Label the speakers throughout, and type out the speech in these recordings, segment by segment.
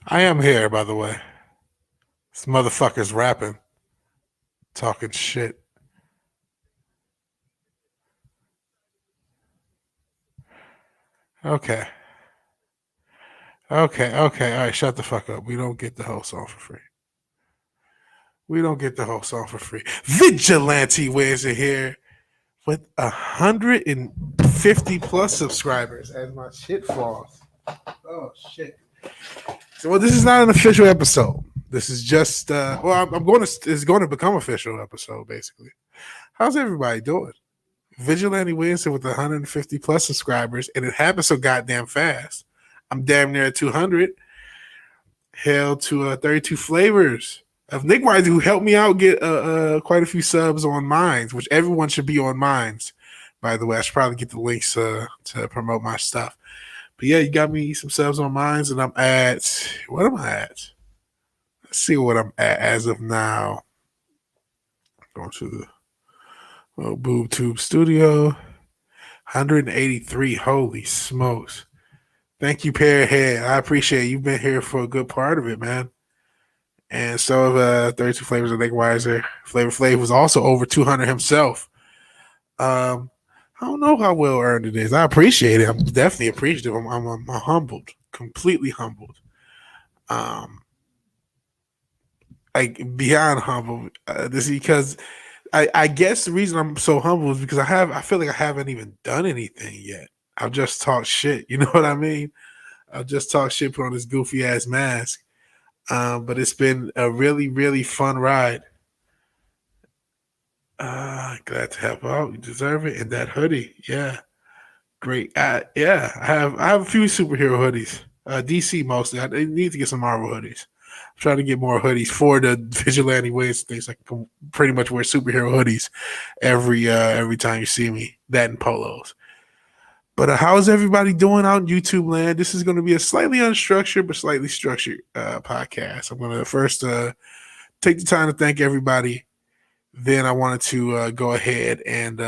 Speaker 1: I am here, by the way. This motherfucker's rapping, talking shit. Okay. Okay. All right, shut the fuck up. We don't get the whole song for free. We don't get the whole song for free. Vigilante wears it here with 150 plus subscribers as my shit falls. Oh, shit. So, well, this is not an official episode. This is just, I'm going to, it's going to become official episode, basically. How's everybody doing? Vigilante Wednesday with 150 plus subscribers, and it happened so goddamn fast. I'm damn near at 200. Hell to 32 flavors of Nick Wise, who helped me out get quite a few subs on Minds, which everyone should be on Minds. By the way, I should probably get the links to promote my stuff. But yeah, you got me some subs on Minds, and I'm at, what am I at? Let's see what I'm at as of now. Going to the Boob Tube Studio. 183. Holy smokes. Thank you, Pearhead. I appreciate it. You've been here for a good part of it, man. And so have 32 Flavors of Nick Weiser. Flavor Flav was also over 200 himself. I don't know how well earned it is. I appreciate it. I'm definitely appreciative. I'm humbled, completely humbled. Like beyond humbled. This is because I guess the reason I'm so humble is because I feel like I haven't even done anything yet. I've just talked shit. You know what I mean? I've just talked shit, put on this goofy ass mask. But it's been a really, really fun ride. Glad to help out. You deserve it. And that hoodie, yeah, great. Yeah, I have a few superhero hoodies. DC mostly. I need to get some Marvel hoodies. I'm trying to get more hoodies for the vigilante ways things. I can pretty much wear superhero hoodies every time you see me. That and polos. But how's everybody doing out in YouTube land? This is going to be a slightly unstructured but slightly structured podcast. I'm going to first take the time to thank everybody. Then I wanted to go ahead and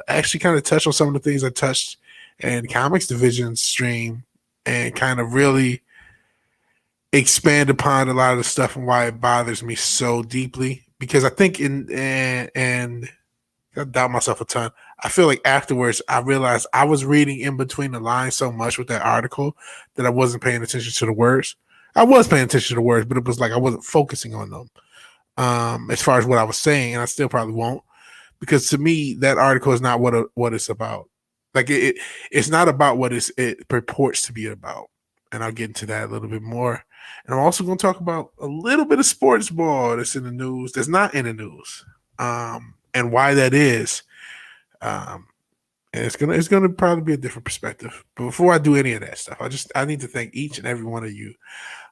Speaker 1: actually kind of touch on some of the things I touched in Comics Division stream and kind of really expand upon a lot of the stuff and why it bothers me so deeply. Because I think and I doubt myself a ton. I feel like afterwards I realized I was reading in between the lines so much with that article that I wasn't paying attention to the words. I was paying attention to the words, but it was like I wasn't focusing on them as far as what I was saying, and I still probably won't, because to me that article is not what it's about. Like it's not about what it purports to be about, and I'll get into that a little bit more. And I'm also going to talk about a little bit of sports ball that's in the news, that's not in the news, and why that is. And it's gonna probably be a different perspective. But before I do any of that stuff, I need to thank each and every one of you.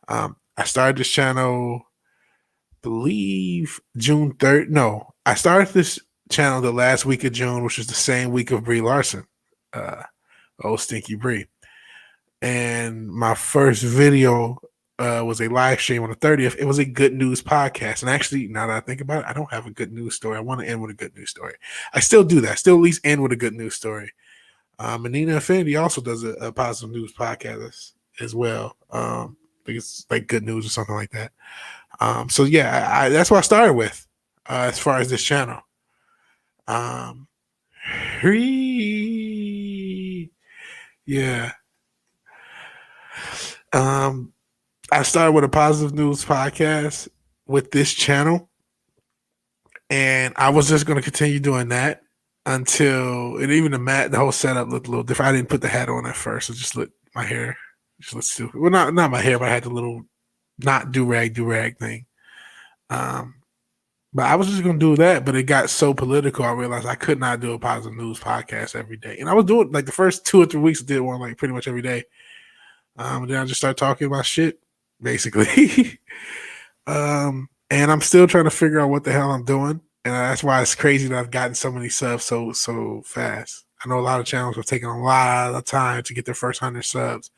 Speaker 1: I started this channel, believe June 3rd. No, I started this channel the last week of June, which was the same week of Brie Larson, old Stinky Brie. And my first video was a live stream on the 30th. It was a good news podcast. And actually, now that I think about it, I don't have a good news story. I want to end with a good news story. I still do that. I still at least end with a good news story. And Nina Affinity also does a positive news podcast as well. I think it's like good news or something like that. So yeah, that's what I started with as far as this channel. Yeah. I started with a positive news podcast with this channel, and I was just going to continue doing that until, and even the whole setup looked a little different. I didn't put the hat on at first, so just let my hair just look stupid. Well, not my hair, but I had the little not do rag thing. But I was just going to do that, but it got so political. I realized I could not do a positive news podcast every day, and I was doing like the first 2 or 3 weeks. I did one like pretty much every day. And then I just started talking about shit, basically. And I'm still trying to figure out what the hell I'm doing, and that's why it's crazy that I've gotten so many subs so fast. I know a lot of channels have taken a lot of time to get their first 100 subs.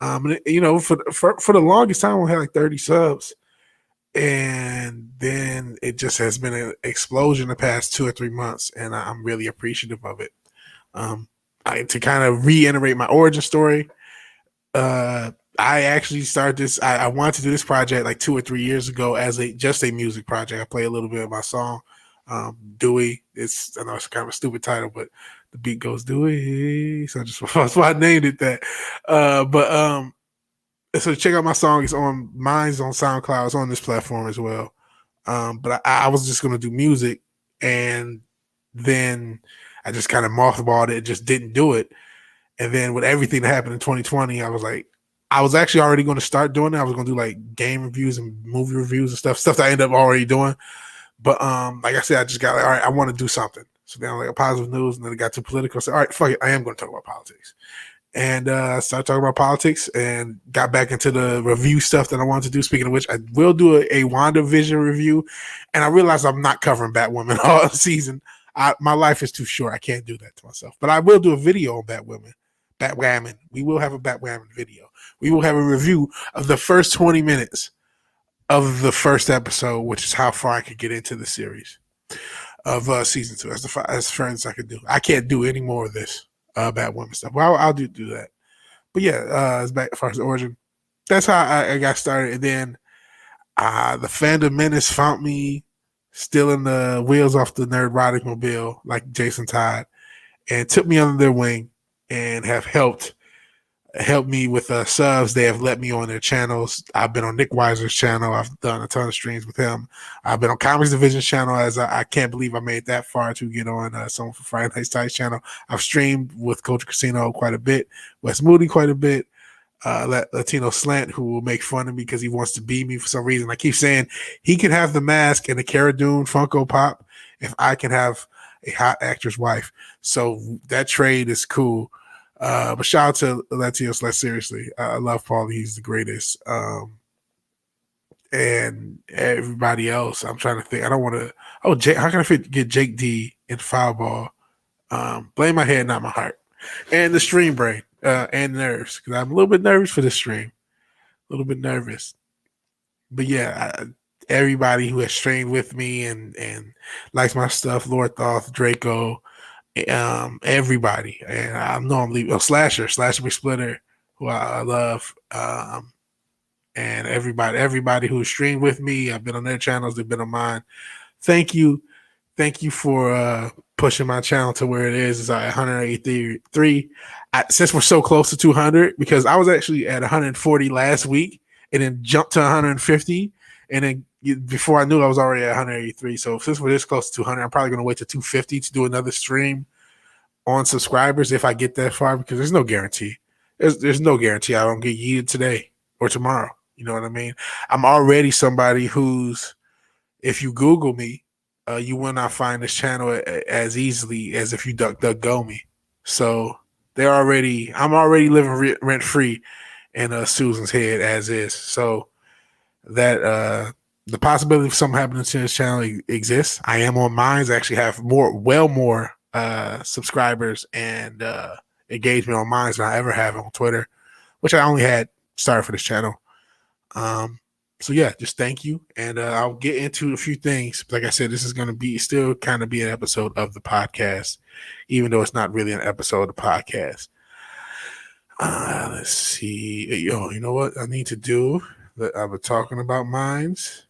Speaker 1: And for the longest time, we had like 30 subs, and then it just has been an explosion the past 2 or 3 months, and I'm really appreciative of it. To kind of reiterate my origin story. I actually started this. I wanted to do this project like 2 or 3 years ago as just a music project. I play a little bit of my song, Dewey. I know it's kind of a stupid title, but the beat goes Dewey, so that's why I named it that. But so check out my song. It's on mine's on SoundCloud. It's on this platform as well. But I was just gonna do music, and then I just kind of mothballed it, just didn't do it. And then with everything that happened in 2020, I was like, I was actually already going to start doing it. I was going to do like game reviews and movie reviews and stuff that I ended up already doing. But like I said, I just got like, all right, I want to do something. So then I like positive news, and then it got too political. I said, all right, fuck it, I am going to talk about politics. And I started talking about politics and got back into the review stuff that I wanted to do. Speaking of which, I will do a WandaVision review. And I realized I'm not covering Batwoman all season. My life is too short. I can't do that to myself. But I will do a video on Batwoman. We will have a Batwoman video. We will have a review of the first 20 minutes of the first episode, which is how far I could get into the series of season 2. As far as I could do. I can't do any more of this Batwoman stuff. Well, I'll do that. But yeah, as far as the origin, that's how I got started. And then the Fandom Menace found me stealing the wheels off the Nerdrotic mobile like Jason Todd and took me under their wing and have helped me with subs. They have let me on their channels. I've been on Nick Weiser's channel. I've done a ton of streams with him. I've been on Comics Division's channel, as I can't believe I made that far to get on someone for Friday Night Tights channel. I've streamed with Coach Casino quite a bit, Wes Moody quite a bit, Latino Slant, who will make fun of me because he wants to be me for some reason. I keep saying he can have the mask and the Cara Dune Funko Pop if I can have a hot actor's wife. So that trade is cool. But shout out to Latinos Less Seriously. I love Paul. He's the greatest. And everybody else, I'm trying to think. I don't want to. Oh, how can I get Jake D in Foulball? Blame my head, not my heart. And the stream brain and nerves, because I'm a little bit nervous for this stream. A little bit nervous. But yeah, everybody who has streamed with me and likes my stuff, Lord Thoth, Draco, everybody. And I know I'm leaving Slasher McSplitter, who I love. And everybody who streamed with me. I've been on their channels, they've been on mine. Thank you for pushing my channel to where it is. It's at 183. Since we're so close to 200, because I was actually at 140 last week and then jumped to 150, and then before I knew, I was already at 183. So since we're this close to 200, I'm probably going to wait to 250 to do another stream on subscribers if I get that far, because there's no guarantee. There's no guarantee I don't get yeeted today or tomorrow. You know what I mean? I'm already somebody who's, if you Google me, you will not find this channel as easily as if you DuckDuckGo me. So I'm already living rent free in Susan's head as is. So that the possibility of something happening to this channel exists. I am on Minds. I actually have more subscribers and engagement on Minds than I ever have on Twitter, which I only had started for this channel. So yeah, just thank you, and I'll get into a few things. Like I said, this is going to be still kind of be an episode of the podcast, even though it's not really an episode of the podcast. Let's see. You know what I need to do? I've been talking about Minds.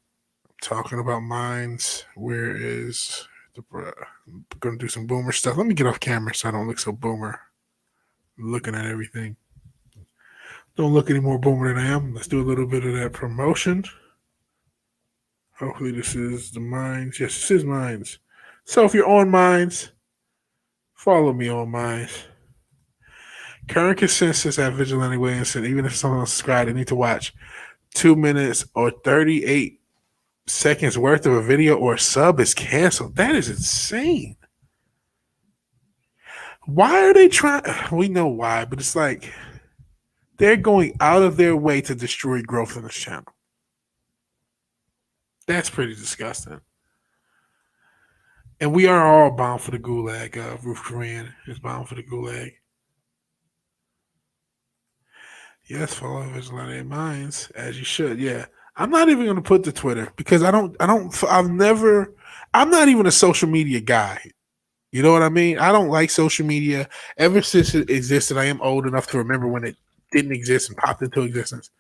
Speaker 1: Where is I'm going to do some boomer stuff. Let me get off camera so I don't look so boomer. I'm looking at everything. Don't look any more boomer than I am. Let's do a little bit of that promotion. Hopefully this is the Minds. Yes, this is Minds. So if you're on Minds, follow me on Minds. Current consensus at Vigilante Williamson, even if someone's subscribed, they need to watch 2 minutes or 38 seconds worth of a video or a sub is canceled. That is insane. Why are they trying? We know why, but it's like they're going out of their way to destroy growth in this channel. That's pretty disgusting. And we are all bound for the gulag. Ruth Korean is bound for the gulag. Yes, follow Vigilante Minds as you should. Yeah, I'm not even going to put the Twitter because I'm not even a social media guy. You know what I mean? I don't like social media. Ever since it existed, I am old enough to remember when it didn't exist and popped into existence.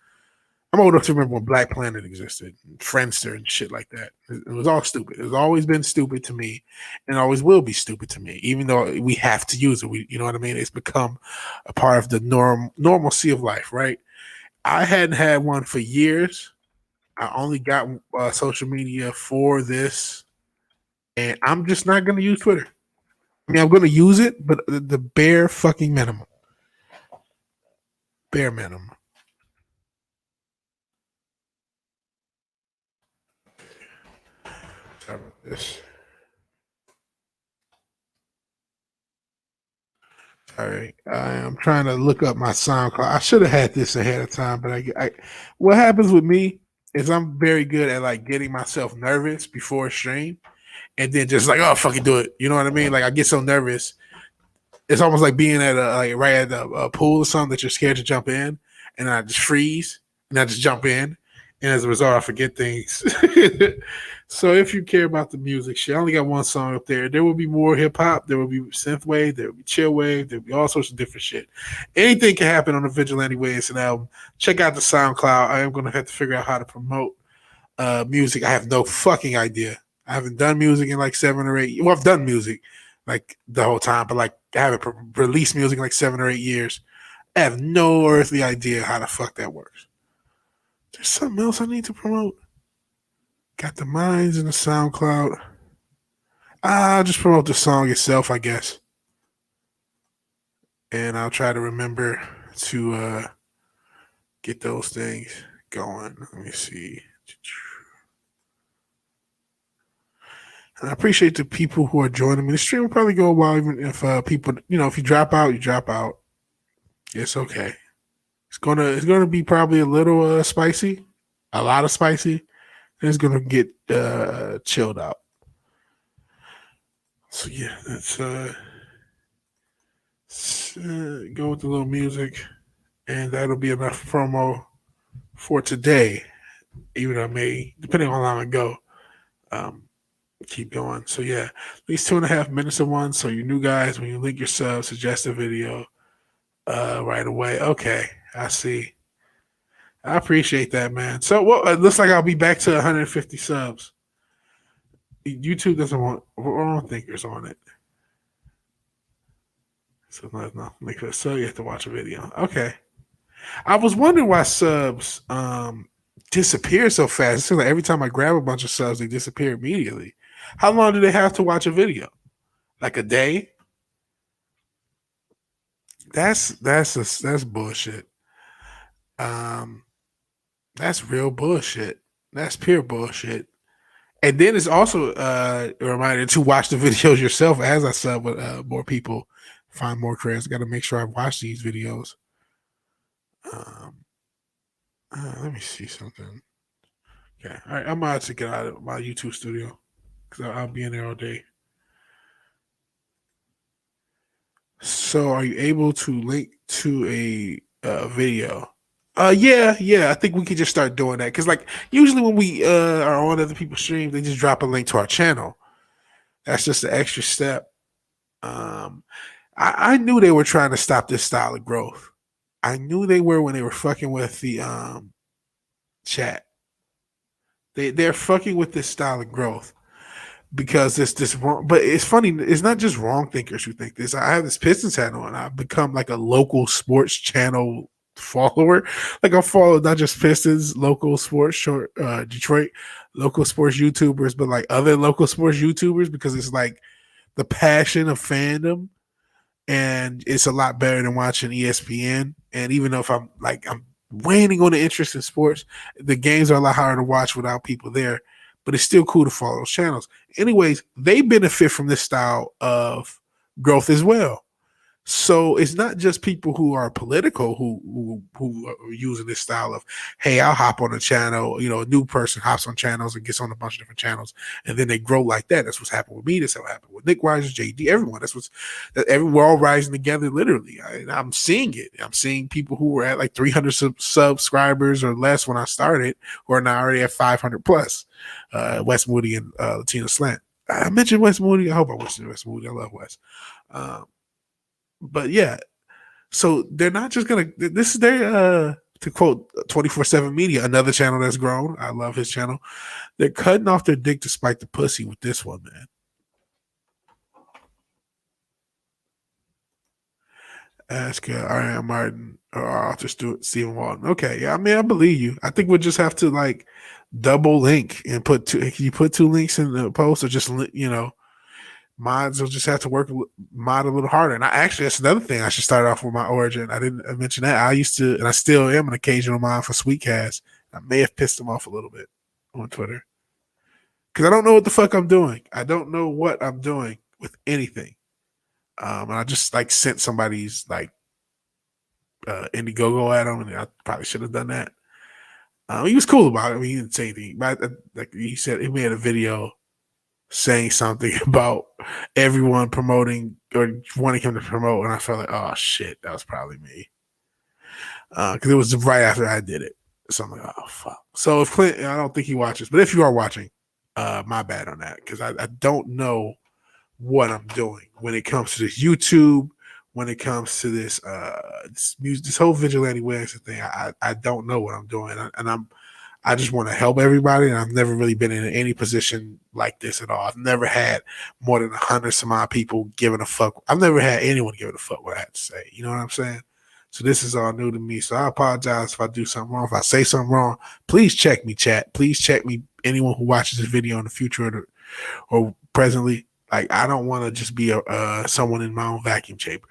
Speaker 1: I'm old enough to remember when Black Planet existed, and Friendster and shit like that. It was all stupid. It's always been stupid to me, and always will be stupid to me. Even though we have to use it, you know what I mean. It's become a part of the normalcy of life, right? I hadn't had one for years. I only got social media for this, and I'm just not going to use Twitter. I mean, I'm going to use it, but the bare fucking minimum. Bare minimum. Sorry about this. All right, I'm trying to look up my SoundCloud. I should have had this ahead of time, but what happens with me is I'm very good at like getting myself nervous before a stream, and then just like, oh, fucking do it. You know what I mean? Like I get so nervous, it's almost like being at right at a pool or something that you're scared to jump in, and I just freeze and I just jump in, and as a result, I forget things. So if you care about the music shit, I only got one song up there. There will be more hip hop. There will be synthwave. There will be chill wave. There will be all sorts of different shit. Anything can happen on the Vigilante Way. It's an album. Check out the SoundCloud. I am going to have to figure out how to promote music. I have no fucking idea. I haven't done music in like 7 or 8. Well, I've done music like the whole time, but like I haven't released music in like 7 or 8 years. I have no earthly idea how the fuck that works. There's something else I need to promote. Got the Minds and the SoundCloud. I'll just promote the song itself, I guess. And I'll try to remember to get those things going. Let me see. And I appreciate the people who are joining me. The stream will probably go a while, even if people, if you drop out, you drop out. It's okay. It's gonna be probably a little spicy, a lot of spicy. And it's gonna get chilled out. So yeah, let's go with the little music, and that'll be enough promo for today. Even though I may, depending on how long I go, keep going. So yeah, at least 2.5 minutes of one. So you new guys, when you link your sub, suggest a video right away. Okay, I see. I appreciate that, man. So it looks like I'll be back to 150 subs. YouTube doesn't want wrong thinkers on it. So you have to watch a video. Okay. I was wondering why subs disappear so fast. It seems like every time I grab a bunch of subs, they disappear immediately. How long do they have to watch a video? Like a day? That's bullshit. That's real bullshit. That's pure bullshit. And then it's also a reminder to watch the videos yourself as I sub with more people, find more creators. Got to make sure I watch these videos. Let me see something. Okay, all right, I'm about to get out of my YouTube studio because I'll be in there all day. So, are you able to link to a video? Yeah. I think we could just start doing that because, like, usually when we are on other people's streams, they just drop a link to our channel. That's just an extra step. I knew they were trying to stop this style of growth. I knew they were when they were fucking with the chat. They're fucking with this style of growth because it's this wrong. But it's funny. It's not just wrong thinkers who think this. I have this Pistons hat on. I've become like a local sports channel follower. Like I follow not just Pistons, local sports, Detroit local sports YouTubers, but like other local sports YouTubers because it's like the passion of fandom, and it's a lot better than watching ESPN. And even though if I'm waning on the interest in sports, the games are a lot harder to watch without people there. But it's still cool to follow those channels. Anyways, they benefit from this style of growth as well. So it's not just people who are political who are using this style of, hey, I'll hop on a channel. A new person hops on channels and gets on a bunch of different channels, and then they grow like that. That's what's happened with me. That's what happened with Nick Wise, JD, everyone. We're all rising together. Literally, I'm seeing it. I'm seeing people who were at like 300 subscribers or less when I started, who are now already at 500 plus. Wes Moody and Latino Slant. I mentioned Wes Moody. I hope I mentioned Wes Moody. I love Wes. But yeah, So they're not just gonna. This is their to quote 24/7 Media, another channel that's grown. I love his channel. They're cutting off their dick to spike the pussy with this one, man. Ask R.M. Martin or Arthur Stewart, Stephen Walton. Okay, yeah, I mean, I believe you. I think we'll just have to like double link and put two. Can you put two links in the post, or just mods will just have to work mod a little harder. And that's another thing. I should start off with my origin. I didn't mention that. I used to, and I still am an occasional mod for Sweetcast. I may have pissed them off a little bit on Twitter because I don't know what the fuck I'm doing. I don't know what I'm doing with anything. And I just like sent somebody's like Indiegogo at him, and I probably should have done that. He was cool about it. I mean, he didn't say anything, but like he said, he made a video saying something about everyone promoting or wanting him to promote, and I felt like, oh shit, that was probably me, because it was right after I did it. So I'm like, oh fuck. So if Clint, I don't think he watches, but if you are watching, my bad on that, because I don't know what I'm doing when it comes to this YouTube, when it comes to this this whole vigilante Wednesday thing. I don't know what I'm doing, and I just want to help everybody, and I've never really been in any position like this at all. I've never had more than 100 some odd people giving a fuck. I've never had anyone giving a fuck what I had to say. You know what I'm saying? So this is all new to me. So I apologize if I do something wrong. If I say something wrong, please check me, chat. Please check me. Anyone who watches this video in the future or presently, like, I don't want to just be someone in my own vacuum chamber.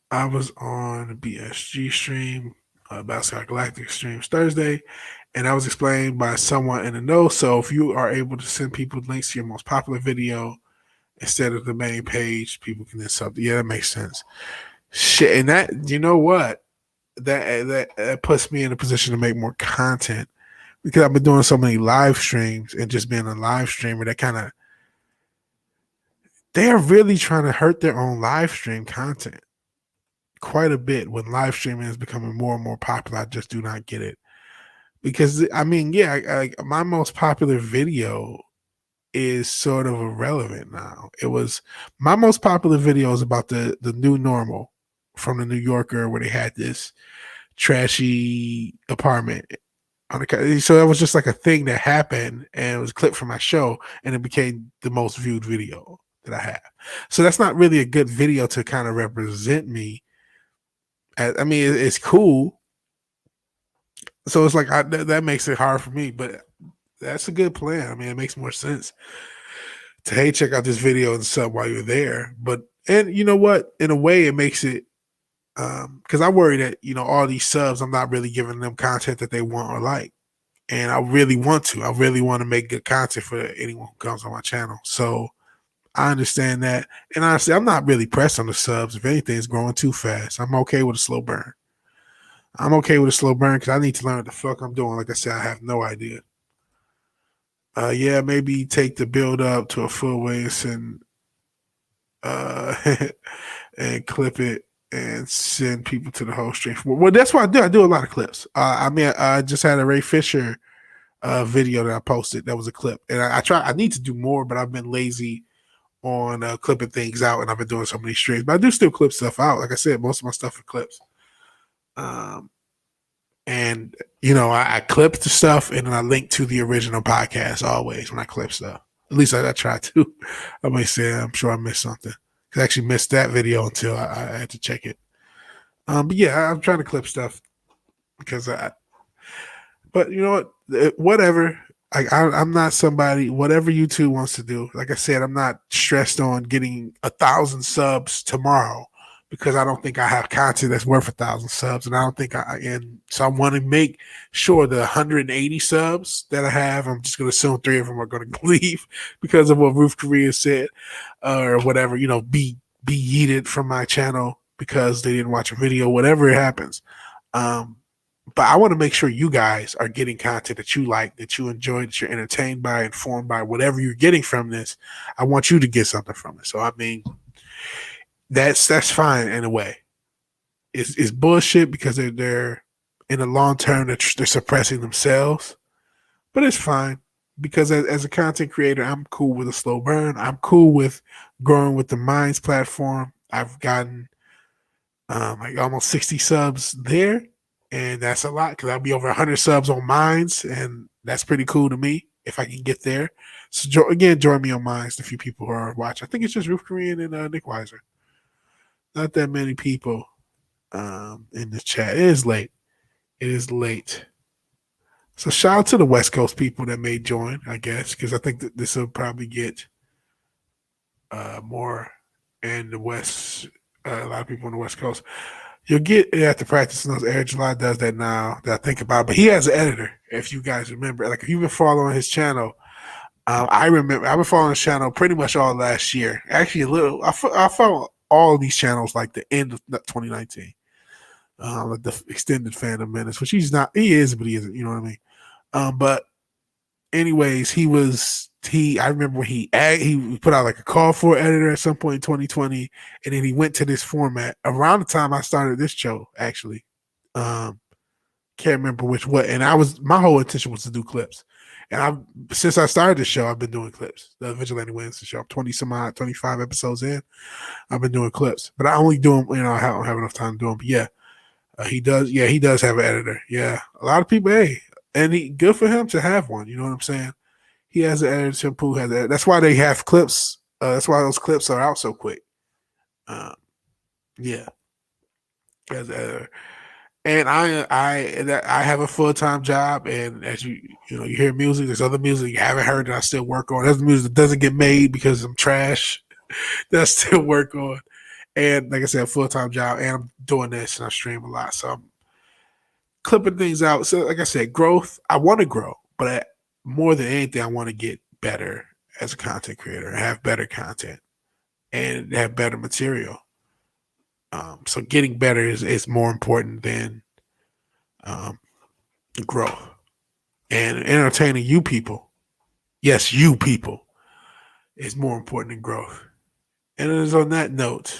Speaker 1: I was on the BSG stream, Battlestar Galactica streams Thursday, and I was explained by someone in the know. So if you are able to send people links to your most popular video instead of the main page, people can then sub. Yeah, that makes sense. Shit, and that, you know what? That puts me in a position to make more content, because I've been doing so many live streams, and just being a live streamer, they're really trying to hurt their own live stream content quite a bit when live streaming is becoming more and more popular. I just do not get it, because I mean, yeah, my most popular video is sort of irrelevant now. It was my most popular video is about the new normal from the New Yorker, where they had this trashy apartment on the, so that was just like a thing that happened, and it was clipped from my show, and it became the most viewed video that I have. So that's not really a good video to kind of represent me. I mean, it's cool. So it's like that makes it hard for me, but that's a good plan. I mean, it makes more sense to, hey, check out this video and sub while you're there. But, and you know what? In a way, it makes it, because I worry that, all these subs, I'm not really giving them content that they want or like. And I really want to make good content for anyone who comes on my channel. So I understand that. And honestly, I'm not really pressed on the subs. If anything, it's growing too fast. I'm okay with a slow burn. Because I need to learn what the fuck I'm doing. Like I said, I have no idea. Yeah, maybe take the build up to a full waist and and clip it and send people to the whole stream. Well, that's what I do. I do a lot of clips. I mean, I just had a Ray Fisher video that I posted. That was a clip, and I need to do more, but I've been lazy on clipping things out, and I've been doing so many streams. But I do still clip stuff out. Like I said, most of my stuff are clips. And I clip the stuff, and then I link to the original podcast always when I clip stuff. At least I try to. I may say I'm sure I missed something. I actually missed that video until I had to check it. But yeah, I'm trying to clip stuff because but you know what? Whatever. I'm not somebody. Whatever YouTube wants to do. Like I said, I'm not stressed on getting 1,000 subs tomorrow, because I don't think I have content that's worth 1,000 subs, and I don't think so I want to make sure the 180 subs that I have, I'm just going to assume 3 of them are going to leave because of what Ruth Korea said, or whatever, be yeeted from my channel because they didn't watch a video, whatever it happens. But I want to make sure you guys are getting content that you like, that you enjoy, that you're entertained by, informed by, whatever you're getting from this. I want you to get something from it. So, I mean, that's fine in a way. It's bullshit because they're in the long term they're suppressing themselves, but it's fine because as a content creator, I'm cool with a slow burn. I'm cool with growing with the Minds platform. I've gotten like almost 60 subs there, and that's a lot because I'll be over 100 subs on Minds, and that's pretty cool to me if I can get there. So again, join me on Minds. A few people who are watching. I think it's just Ruth Korean and Nick Weiser. Not that many people in the chat. It is late. It is late. So shout out to the West Coast people that may join, I guess, because I think that this will probably get more in the West. A lot of people on the West Coast. You'll get it after practicing those. Eric July does that now that I think about it. But he has an editor, if you guys remember. Like, if you've been following his channel, I remember I've been following his channel pretty much all last year. Actually, a little. I followed all of these channels like the end of 2019. Like the extended fandom minutes, which he's not. He is, but he isn't. You know what I mean? But anyways, I remember when he put out like a call for editor at some point in 2020, and then he went to this format around the time I started this show. Actually, can't remember what. And my whole intention was to do clips, and since I started the show, I've been doing clips. The Vigilante Wednesday show, 25 episodes in, I've been doing clips, but I only do them. I don't have enough time to do them. But yeah, he does. Yeah, he does have an editor. Yeah, a lot of people. Hey. And good for him to have one. You know what I'm saying? He has an editor. Tim Pool has that. That's why they have clips. That's why those clips are out so quick. Yeah, he has an editor. And I have a full-time job. And as you hear music. There's other music you haven't heard that I still work on. There's music that doesn't get made because I'm trash. That I still work on. And like I said, a full-time job. And I'm doing this, and I stream a lot. So I'm clipping things out. So like I said, growth. I want to grow, but more than anything, I want to get better as a content creator, have better content, and have better material. So getting better is more important than growth. And entertaining you people, yes, you people, is more important than growth. And it is on that note,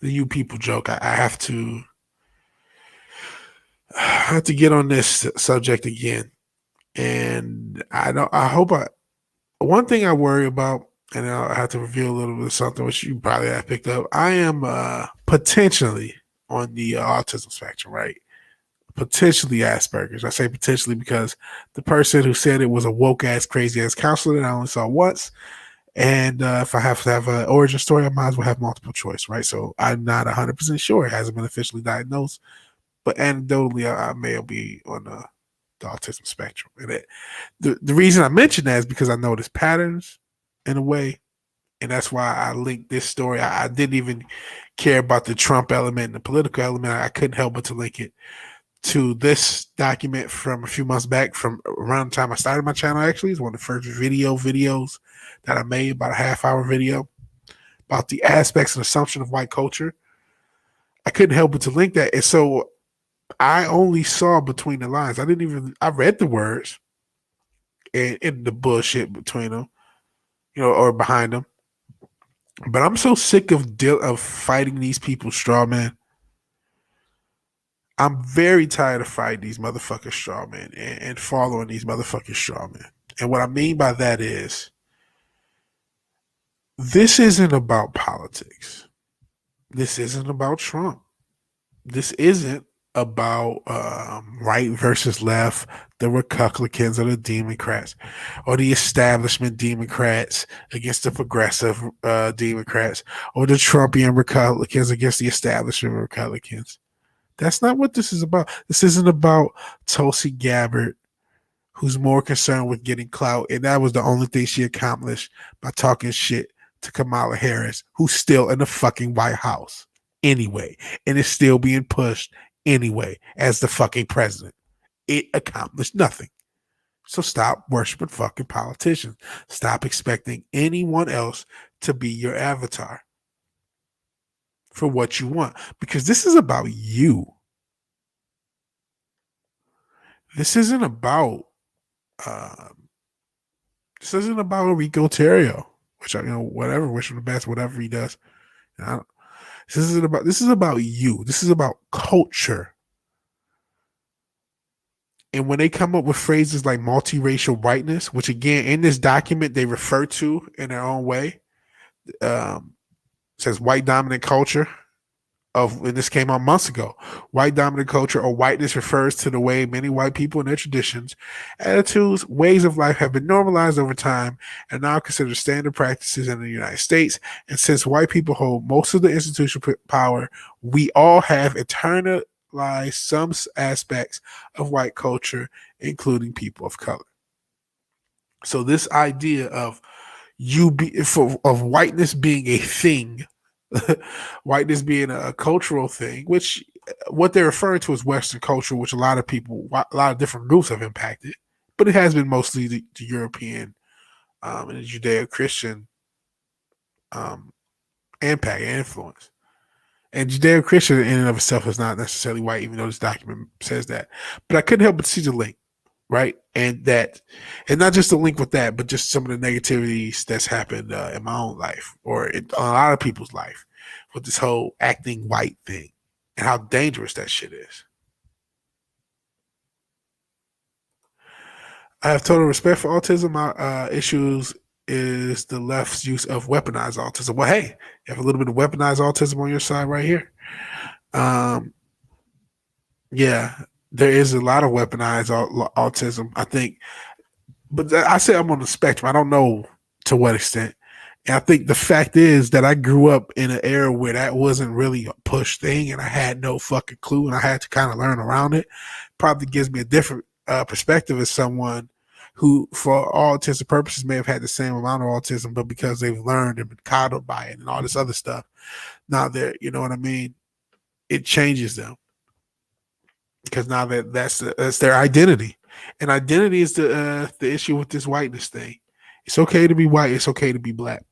Speaker 1: the you people joke. I have to get on this subject again. And one thing I worry about, and I have to reveal a little bit of something which you probably have picked up. I am potentially on the autism spectrum, right? Potentially Asperger's. I say potentially because the person who said it was a woke ass, crazy ass counselor that I only saw once. And if I have to have an origin story, I might as well have multiple choice, right? So I'm not 100% sure. It hasn't been officially diagnosed. But anecdotally, I may be on the autism spectrum. And the reason I mention that is because I noticed patterns in a way. And that's why I linked this story. I didn't even care about the Trump element and the political element. I couldn't help but to link it to this document from a few months back, from around the time I started my channel. Actually, it's one of the first videos that I made, about a half-hour video about the aspects and assumption of white culture. I couldn't help but to link that. And so I only saw between the lines. I read the words and the bullshit between them, or behind them. But I'm so sick of fighting these people straw man. I'm very tired of fighting these motherfucking straw men and following these motherfucking straw men. And what I mean by that is, this isn't about politics. This isn't about Trump. This isn't about right versus left, the Republicans or the Democrats, or the establishment Democrats against the progressive Democrats, or the Trumpian Republicans against the establishment Republicans. That's not what this is about. This isn't about Tulsi Gabbard, who's more concerned with getting clout, and that was the only thing she accomplished by talking shit to Kamala Harris, who's still in the fucking White House anyway, and is still being pushed anyway as the fucking president. It accomplished nothing. So stop worshiping fucking politicians. Stop expecting anyone else to be your avatar for what you want, because this is about you. This isn't about Rico Terrio, which I whatever, wish him the best, whatever he does. This is about you. This is about culture. And when they come up with phrases like multiracial whiteness, which again in this document they refer to in their own way, says white dominant culture and this came out months ago. White dominant culture or whiteness refers to the way many white people and their traditions, attitudes, ways of life have been normalized over time and now considered standard practices in the United States. And since white people hold most of the institutional power, we all have internalized some aspects of white culture, including people of color. So this idea of of whiteness being a thing, whiteness being a cultural thing, which what they're referring to is Western culture, which a lot of different groups have impacted, but it has been mostly the European and the Judeo-Christian impact and influence. And Judeo-Christian in and of itself is not necessarily white, even though this document says that. But I couldn't help but see the link, right? And not just the link with that, but just some of the negativities that's happened in my own life or in a lot of people's life with this whole acting white thing and how dangerous that shit is. I have total respect for autism. My issues is the left's use of weaponized autism. Well, hey, you have a little bit of weaponized autism on your side right here. Yeah, there is a lot of weaponized autism, I think. But I say I'm on the spectrum. I don't know to what extent. And I think the fact is that I grew up in an era where that wasn't really a push thing and I had no fucking clue and I had to kind of learn around it. Probably gives me a different perspective as someone who, for all intents and purposes, may have had the same amount of autism, but because they've learned and been coddled by it and all this other stuff, now they're, you know what I mean? It changes them. Because now that's their identity. And identity is the issue with this whiteness thing. It's okay to be white. It's okay to be black.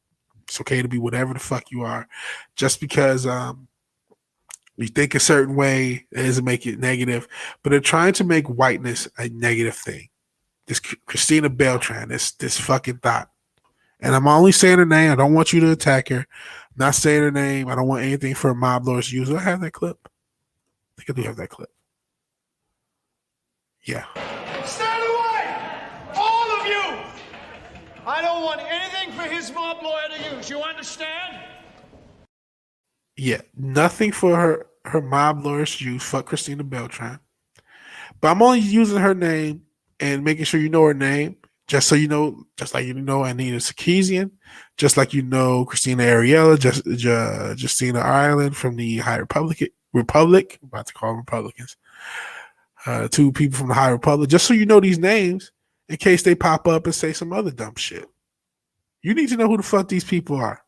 Speaker 1: It's okay to be whatever the fuck you are. Just because you think a certain way, it doesn't make it negative. But they're trying to make whiteness a negative thing. This Christina Beltran, this fucking thought. And I'm only saying her name. I don't want you to attack her. I'm not saying her name. I don't want anything for a mob lord's use. Do I have that clip? I think I do have that clip. Yeah.
Speaker 2: Stand away! All of you! I don't want anything for his mob lawyer to use. You understand?
Speaker 1: Yeah. Nothing for her mob lawyer's use. Fuck Christina Beltran. But I'm only using her name and making sure you know her name. Just so you know, just like you know Anita Sarkeesian, just like you know Christina Ariella, Justina Ireland from the High Republic, I'm about to call them Republicans. Two people from the High Republic, just so you know these names in case they pop up and say some other dumb shit. You need to know who the fuck these people are.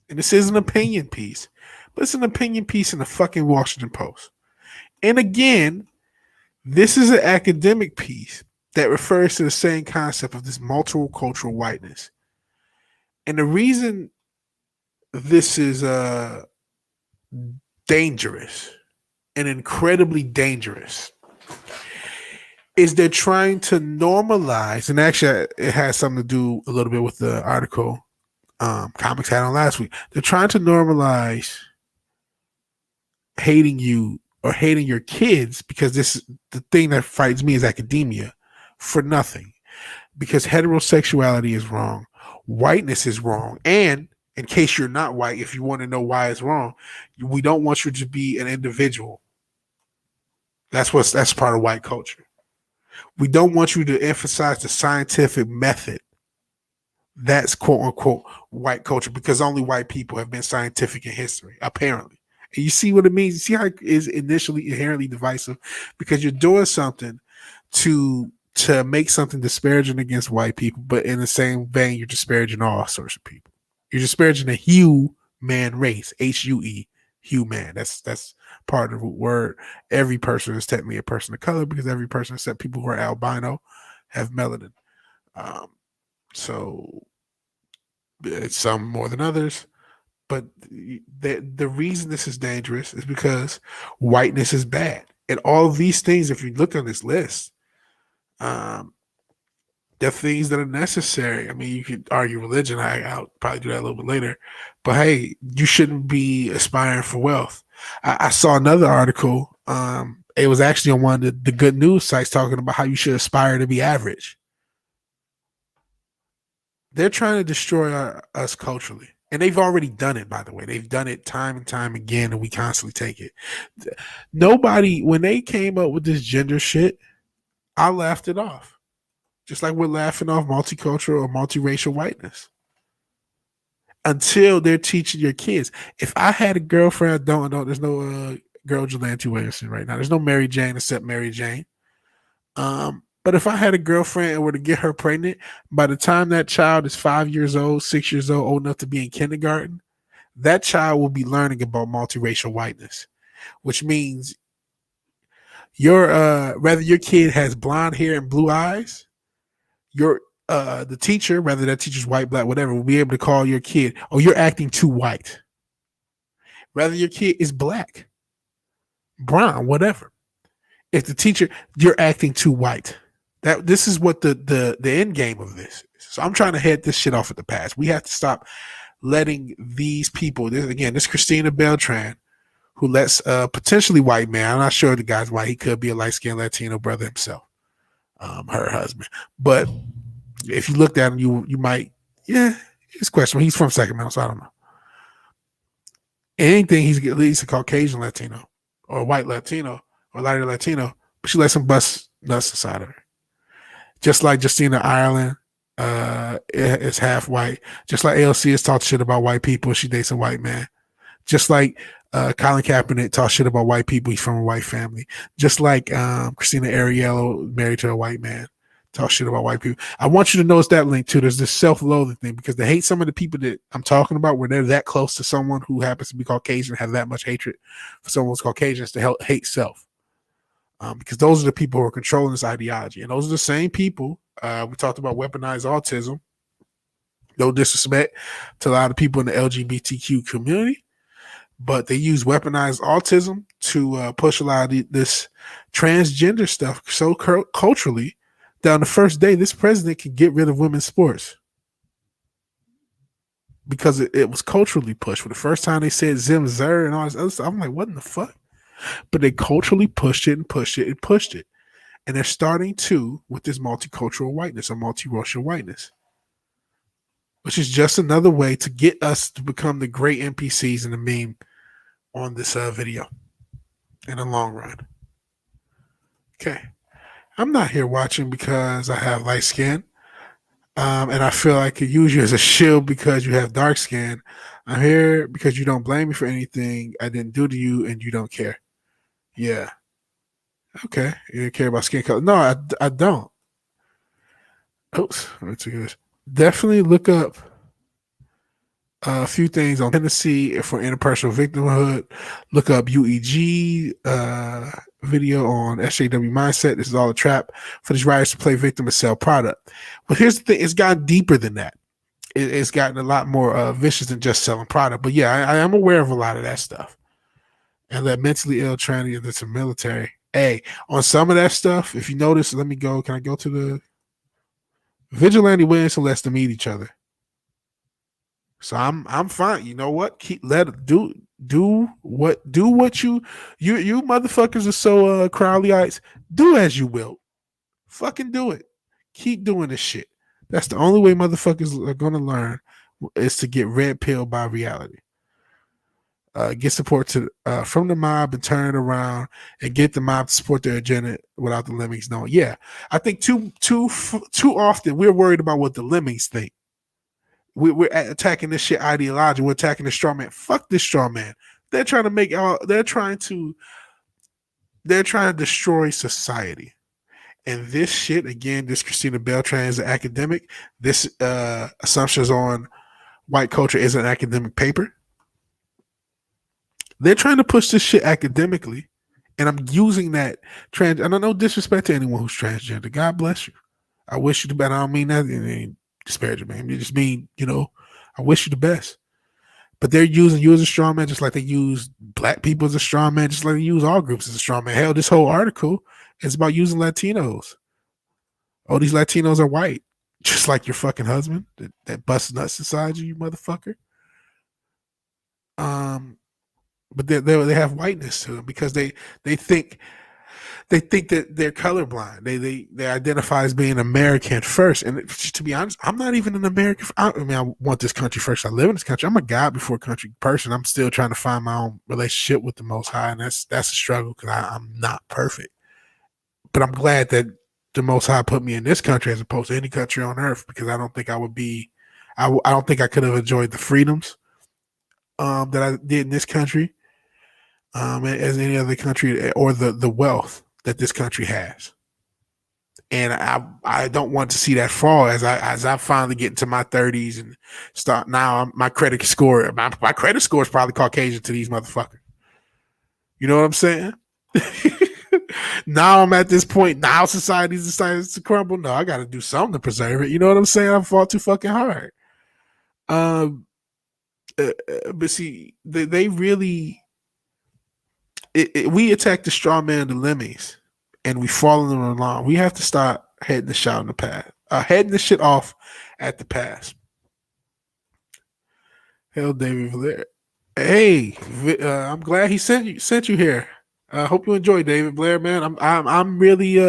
Speaker 1: And this is an opinion piece, but it's an opinion piece in the fucking Washington Post. And again, this is an academic piece that refers to the same concept of this multicultural whiteness. And the reason this is dangerous and incredibly dangerous is they're trying to normalize, and actually it has something to do a little bit with the article Comics had on last week. They're trying to normalize hating you or hating your kids because the thing that frightens me is academia for nothing, because heterosexuality is wrong, whiteness is wrong, and in case you're not white, if you want to know why it's wrong, we don't want you to be an individual. That's part of white culture. We don't want you to emphasize the scientific method. That's quote unquote white culture, because only white people have been scientific in history, apparently. And you see what it means? You see how it is initially inherently divisive, because you're doing something to make something disparaging against white people, but in the same vein, you're disparaging all sorts of people. You're disparaging the human race, H-U-E, human. That's part of the word. Every person is technically a person of color because every person except people who are albino have melanin. So it's some more than others. But the reason this is dangerous is because whiteness is bad. And all of these things, if you look on this list, they're things that are necessary. I mean, you could argue religion. I'll probably do that a little bit later. But hey, you shouldn't be aspiring for wealth. I saw another article. It was actually on one of the good news sites talking about how you should aspire to be average. They're trying to destroy us culturally. And they've already done it, by the way. They've done it time and time again, and we constantly take it. Nobody, when they came up with this gender shit, I laughed it off. Just like we're laughing off multicultural or multiracial whiteness. Until they're teaching your kids. If I had a girlfriend, there's no girl Jelante Williamson right now. There's no Mary Jane except Mary Jane. But if I had a girlfriend and were to get her pregnant, by the time that child is 5 years old, 6 years old enough to be in kindergarten, that child will be learning about multiracial whiteness, which means whether your kid has blonde hair and blue eyes, the teacher, whether that teacher's white, black, whatever, will be able to call your kid, "Oh, you're acting too white." Whether your kid is black, brown, whatever. If the teacher, "You're acting too white." This is what the end game of this is. So I'm trying to head this shit off at the pass. We have to stop letting these people, this Christina Beltran, who lets a potentially white man, I'm not sure the guy's white, he could be a light-skinned Latino brother himself, her husband. But if you looked at him, you might, it's questionable. He's from Sacramento, so I don't know. Anything, he's at least a Caucasian Latino or a white Latino or lighter Latino, but she lets him bust nuts inside of her. Just like Justina Ireland is half white. Just like AOC has talked shit about white people, she dates a white man. Just like Colin Kaepernick talks shit about white people, he's from a white family. Just like Christina Ariello, married to a white man, talk shit about white people. I want you to notice that link too. There's this self-loathing thing because they hate some of the people that I'm talking about where they're that close to someone who happens to be Caucasian, have that much hatred for someone who's Caucasian, to hate self. Because those are the people who are controlling this ideology. And those are the same people. We talked about weaponized autism. No disrespect to a lot of people in the LGBTQ community, but they use weaponized autism to push a lot of this transgender stuff so culturally that on the first day, this president can get rid of women's sports. Because it was culturally pushed. For the first time they said Zim Zer and all this other stuff, I'm like, what in the fuck? But they culturally pushed it and pushed it and pushed it. And they're starting to with this multicultural whiteness or multiracial whiteness, which is just another way to get us to become the great NPCs in the meme on this video in the long run. Okay. I'm not here watching because I have light skin. And I feel I could use you as a shield because you have dark skin. I'm here because you don't blame me for anything I didn't do to you and you don't care. Yeah. Okay. You don't care about skin color. No, I don't. Oops. Let's see this. Definitely look up a few things on Tennessee for interpersonal victimhood. Look up UEG video on SJW Mindset. This is all a trap for these writers to play victim and sell product. But here's the thing. It's gotten deeper than that. It's gotten a lot more vicious than just selling product. But yeah, I am aware of a lot of that stuff. And that mentally ill tranny that's a military. Hey, on some of that stuff, if you notice, let me go. Can I go to the Vigilante wins and lets them meet each other. So I'm fine. You know what? Do what you motherfuckers are so Crowleyites. Do as you will. Fucking do it. Keep doing this shit. That's the only way motherfuckers are gonna learn is to get red pilled by reality. Get support from the mob and turn it around and get the mob to support their agenda without the lemmings knowing. Yeah, I think too often we're worried about what the lemmings think. We're attacking this shit ideology. We're attacking the straw man. Fuck this straw man. They're trying to destroy society. And this shit, again, this Christina Beltran is an academic. This assumptions on white culture is an academic paper. They're trying to push this shit academically. And I'm using that and I no disrespect to anyone who's transgender. God bless you. I wish you the best. I don't mean that in any disparagement, man. You just mean, I wish you the best. But they're using you as a straw man just like they use black people as a straw man, just like they use all groups as a straw man. Hell, this whole article is about using Latinos. Oh, these Latinos are white. Just like your fucking husband that busts nuts inside you motherfucker. But they have whiteness to them because they think they think that they're colorblind. They identify as being American first. And to be honest, I'm not even an American. I mean, I want this country first. I live in this country. I'm a God before country person. I'm still trying to find my own relationship with the Most High, and that's a struggle because I'm not perfect. But I'm glad that the Most High put me in this country as opposed to any country on earth, because I don't think I would be. I don't think I could have enjoyed the freedoms that I did in this country as any other country, or the wealth that this country has. And I don't want to see that fall as I finally get into my 30s and start. Now my credit score is probably Caucasian to these motherfuckers. You know what I'm saying? Now I'm at this point. Now society decides to crumble. No, I got to do something to preserve it. You know what I'm saying? I fought too fucking hard. But see, they really. We attack the straw man, the lemmies, and we follow them along. We have to start heading the shit on the path, heading the shit off at the pass. Hell, David Blair. Hey, I'm glad he sent you here. I hope you enjoy, David Blair, man. I'm really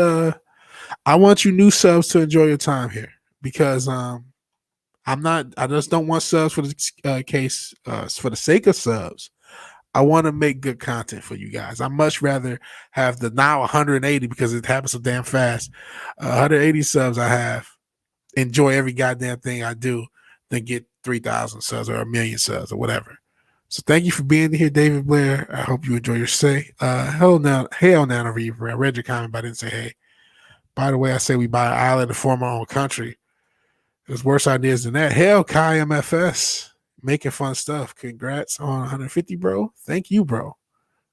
Speaker 1: I want you new subs to enjoy your time here, because I just don't want subs for the case for the sake of subs. I want to make good content for you guys. I much rather have the now 180, because it happens so damn fast. 180 subs I have, enjoy every goddamn thing I do, than get 3,000 subs or 1,000,000 subs or whatever. So thank you for being here, David Blair. I hope you enjoy your stay. Hell now, Reaver. I read your comment, but I didn't say hey. By the way, I say we buy an island to form our own country. There's worse ideas than that. Hell, Kai MFS. Making fun stuff. Congrats on 150, bro. Thank you, bro.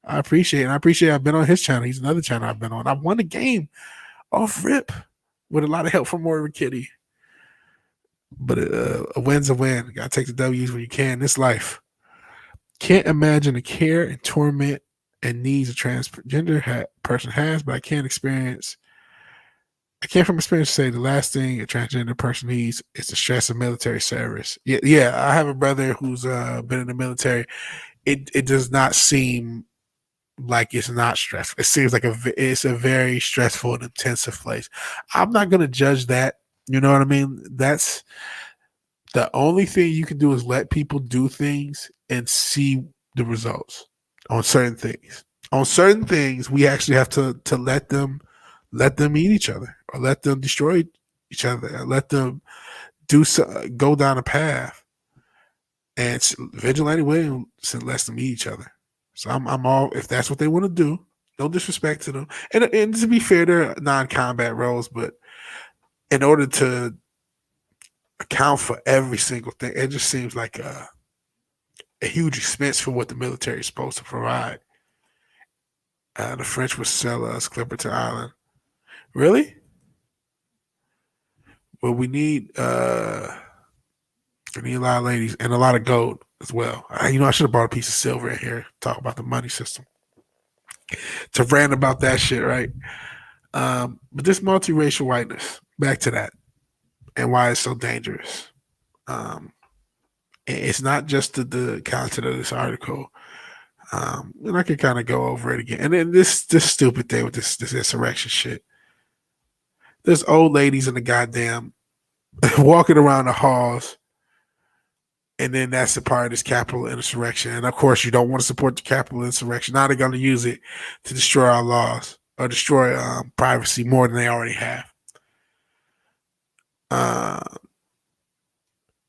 Speaker 1: I appreciate it. And I appreciate I've been on his channel. He's another channel I've been on. I won a game off rip with a lot of help from Morgan Kitty. But a win's a win. Gotta take the W's when you can in this life. Can't imagine the care and torment and needs a transgender person has, but I can't from experience say the last thing a transgender person needs is the stress of military service. Yeah. I have a brother who's been in the military. It does not seem like it's not stressful. It seems like it's a very stressful and intensive place. I'm not going to judge that. You know what I mean? That's the only thing you can do, is let people do things and see the results on certain things. On certain things, we actually have to let them eat each other, or let them destroy each other, or let them go down a path. And vigilante Williamson lets them eat each other. So I'm all, if that's what they want to do, no disrespect to them. And to be fair, they're non-combat roles, but in order to account for every single thing, it just seems like a huge expense for what the military is supposed to provide. The French would sell us Clipperton Island. Really? Well, we need a lot of ladies and a lot of gold as well. I should have brought a piece of silver in here, talk about the money system, to rant about that shit, right? But this multiracial whiteness, back to that, and why it's so dangerous. It's not just the content of this article. And I can kind of go over it again. And then this stupid thing with this insurrection shit. There's old ladies in the goddamn walking around the halls, and then that's a part of this Capitol insurrection. And of course, you don't want to support the Capitol insurrection. Now they're going to use it to destroy our laws or destroy privacy more than they already have.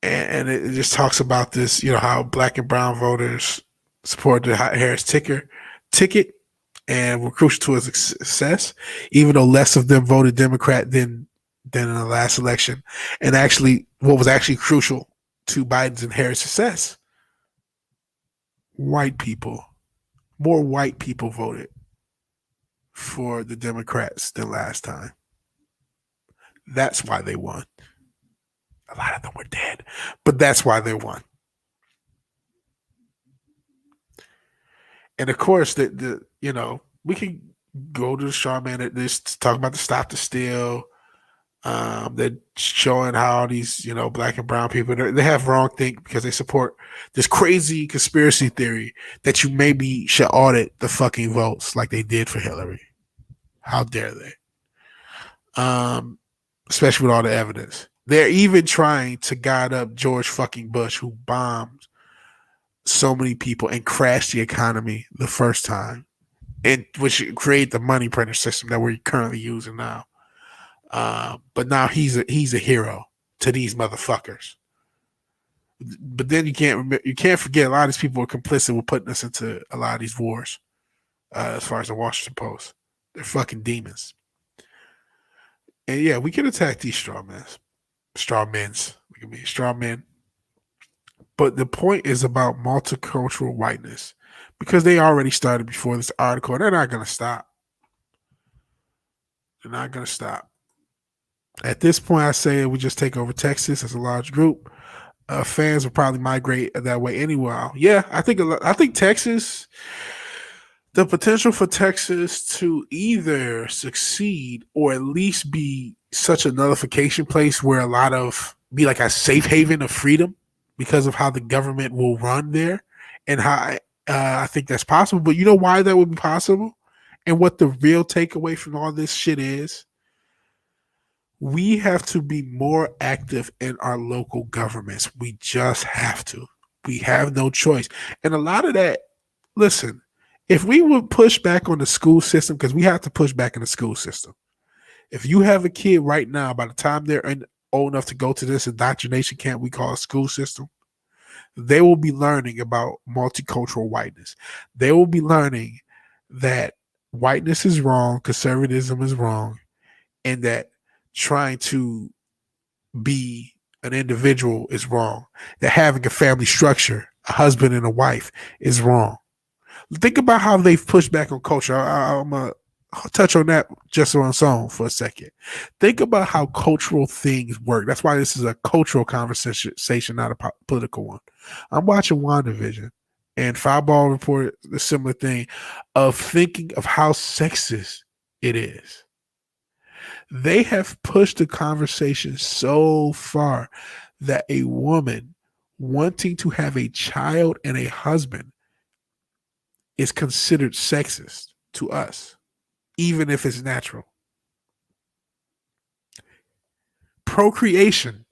Speaker 1: And it just talks about this, how black and brown voters support the Harris ticket and were crucial to his success, even though less of them voted Democrat than in the last election. And actually, what was actually crucial to Biden's and Harris' success, more white people voted for the Democrats than last time. That's why they won. A lot of them were dead, but that's why they won. And of course, we can go to the Charmaine at this to talk about the Stop the Steal. They're showing how these, black and brown people, they have wrong think because they support this crazy conspiracy theory that you maybe should audit the fucking votes like they did for Hillary. How dare they? Especially with all the evidence. They're even trying to guide up George fucking Bush, who bombed so many people and crashed the economy the first time, and which created the money printer system that we're currently using now. But now he's a hero to these motherfuckers. But then you can't forget a lot of these people are complicit with putting us into a lot of these wars. As far as the Washington Post, they're fucking demons. And yeah, we can attack these straw men. Straw men. But the point is about multicultural whiteness, because they already started before this article. They're not going to stop. They're not going to stop. At this point, I say we just take over Texas as a large group. Fans will probably migrate that way anyway. Yeah, I think Texas, the potential for Texas to either succeed or at least be such a nullification place where be like a safe haven of freedom because of how the government will run there, and how I think that's possible. But you know why that would be possible, and what the real takeaway from all this shit is? We have to be more active in our local governments. We just have to. We have no choice. And a lot of that, listen, if we would push back on the school system, because we have to push back in the school system. If you have a kid right now, by the time they're old enough to go to this indoctrination camp we call a school system, they will be learning about multicultural whiteness. They will be learning that whiteness is wrong, conservatism is wrong, and that trying to be an individual is wrong. That having a family structure, a husband and a wife, is wrong. Think about how they've pushed back on culture. I'm going to touch on that just on its own for a second. Think about how cultural things work. That's why this is a cultural conversation, not a political one. I'm watching WandaVision, and Fireball reported a similar thing of thinking of how sexist it is. They have pushed the conversation so far that a woman wanting to have a child and a husband is considered sexist to us, even if it's natural. Procreation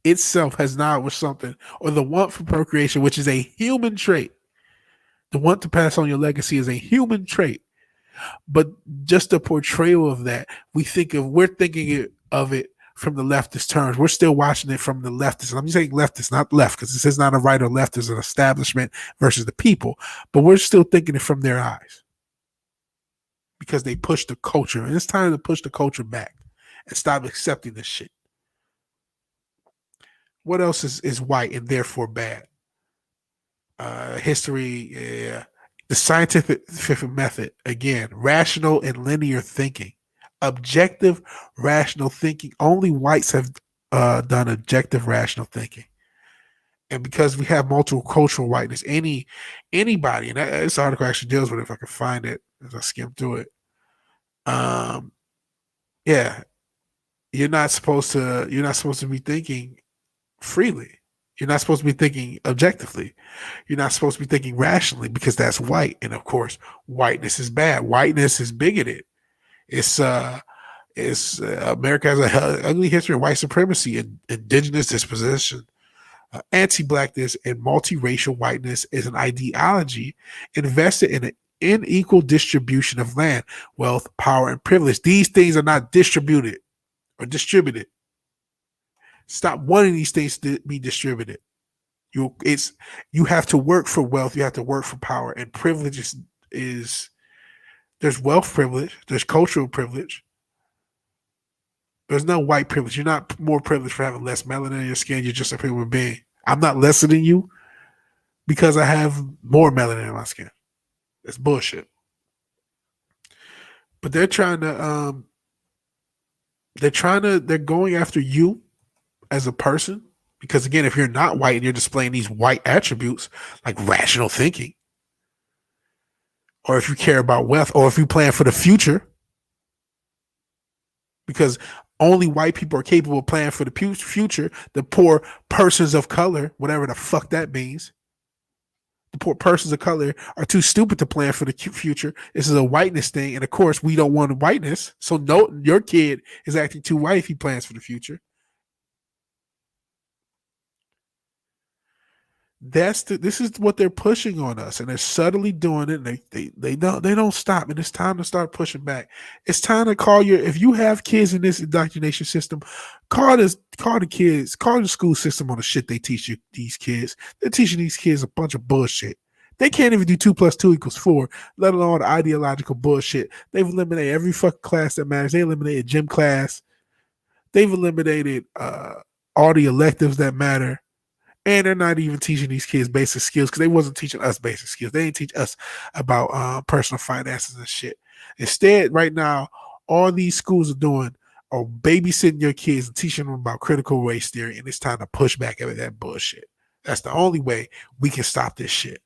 Speaker 1: itself has now with something, or the want for procreation, which is a human trait. The want to pass on your legacy is a human trait. But just the portrayal of that, we're thinking of it from the leftist terms. We're still watching it from the leftist. I'm saying leftist, not left, because this is not a right or left. It's an establishment versus the people. But we're still thinking it from their eyes because they push the culture. And it's time to push the culture back and stop accepting this shit. What else is white and therefore bad? History, yeah. The scientific method, again, rational and linear thinking. Objective, rational thinking. Only whites have done objective, rational thinking. And because we have multicultural whiteness, anybody, and this article actually deals with it if I can find it as I skim through it. Yeah, you're not supposed to be thinking freely. You're not supposed to be thinking objectively. You're not supposed to be thinking rationally, because that's white. And of course, whiteness is bad. Whiteness is bigoted. It's America has an ugly history of white supremacy and indigenous disposition. Anti-blackness and multiracial whiteness is an ideology invested in an unequal distribution of land, wealth, power, and privilege. These things are not distributed or distributed. Stop wanting these things to be distributed. You have to work for wealth. You have to work for power. And privilege is there's wealth privilege. There's cultural privilege. There's no white privilege. You're not more privileged for having less melanin in your skin. You're just a human being. I'm not lesser than you because I have more melanin in my skin. That's bullshit. But they're going after you as a person, because again, if you're not white and you're displaying these white attributes like rational thinking, or if you care about wealth, or if you plan for the future, because only white people are capable of planning for the future, the poor persons of color, whatever the fuck that means, The poor persons of color are too stupid to plan for the future. This is a whiteness thing, and of course, we don't want whiteness. So, no, your kid is acting too white if he plans for the future. This is what they're pushing on us, and they're subtly doing it. And they don't stop, and it's time to start pushing back. It's time to if you have kids in this indoctrination system, call the kids, call the school system on the shit they teach these kids. They're teaching these kids a bunch of bullshit. They can't even do 2 + 2 = 4, let alone ideological bullshit. They've eliminated every fucking class that matters. They eliminated gym class. They've eliminated all the electives that matter. And they're not even teaching these kids basic skills because they wasn't teaching us basic skills. They didn't teach us about personal finances and shit. Instead, right now, all these schools are doing are babysitting your kids and teaching them about critical race theory. And it's time to push back at that bullshit. That's the only way we can stop this shit.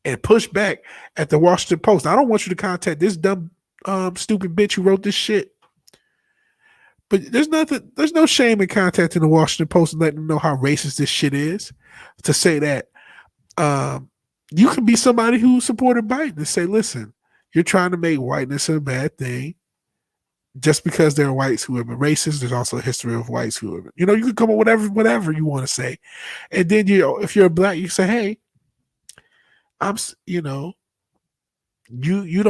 Speaker 1: And push back at the Washington Post. I don't want you to contact this dumb, stupid bitch who wrote this shit. But there's no shame in contacting the Washington Post and letting them know how racist this shit is. To say that you can be somebody who supported Biden and say, listen, you're trying to make whiteness a bad thing. Just because there are whites who have been racist, there's also a history of whites who have been, you can come up with whatever you want to say. And then if you're black, you say, hey, you don't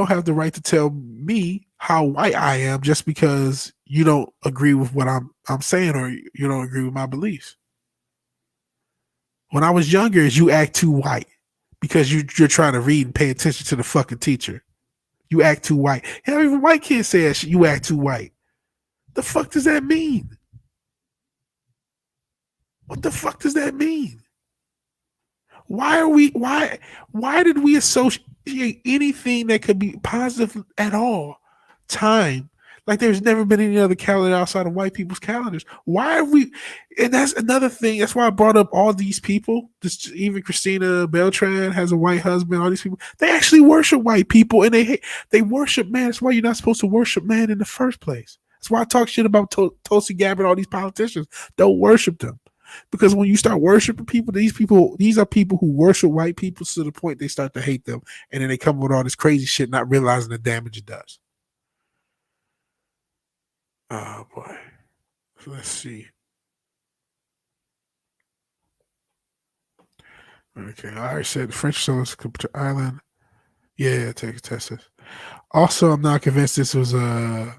Speaker 1: have the right to tell me how white I am just because you don't agree with what I'm saying or you don't agree with my beliefs. When I was younger, you act too white because you're trying to read and pay attention to the fucking teacher. You act too white. Hell, even white kids say that shit, you act too white. The fuck does that mean? What the fuck does that mean? Why did we associate anything that could be positive at all time like there's never been any other calendar outside of white people's calendars? Why are we? And that's another thing. That's why I brought up all these people. Even Christina Beltran has a white husband. All these people, they actually worship white people, and they worship man. That's why you're not supposed to worship man in the first place. That's why I talk shit about Tulsi Gabbard. All these politicians don't worship them. Because when you start worshiping people, these are people who worship white people to the point they start to hate them. And then they come with all this crazy shit, not realizing the damage it does. Oh, boy. Let's see. Okay, I already said the French Source Island. Yeah, Texas. Also, I'm not convinced this was a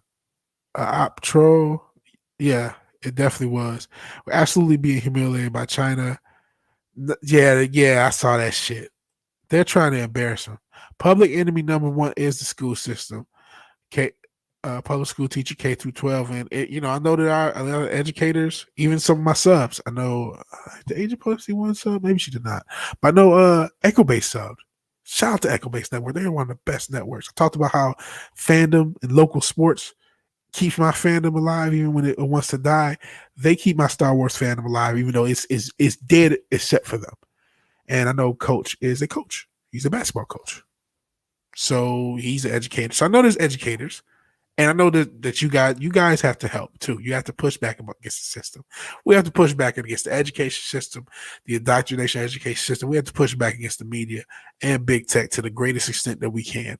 Speaker 1: op troll. Yeah. It definitely was. We're absolutely being humiliated by China. Yeah, I saw that shit. They're trying to embarrass them. Public enemy number one is the school system. Public school teacher K through 12, and I know there are a lot of educators, even some of my subs. I know the Agent Pussy one sub, maybe she did not, but I know Echo Base subbed. Shout out to Echo Base Network. They're one of the best networks. I talked about how fandom and local sports keeps my fandom alive even when it wants to die. They keep my Star Wars fandom alive even though it's dead except for them. And I know Coach is a coach. He's a basketball coach. So he's an educator. So I know there's educators. And I know that you guys have to help too. You have to push back against the system. We have to push back against the education system, the indoctrination education system. We have to push back against the media and big tech to the greatest extent that we can.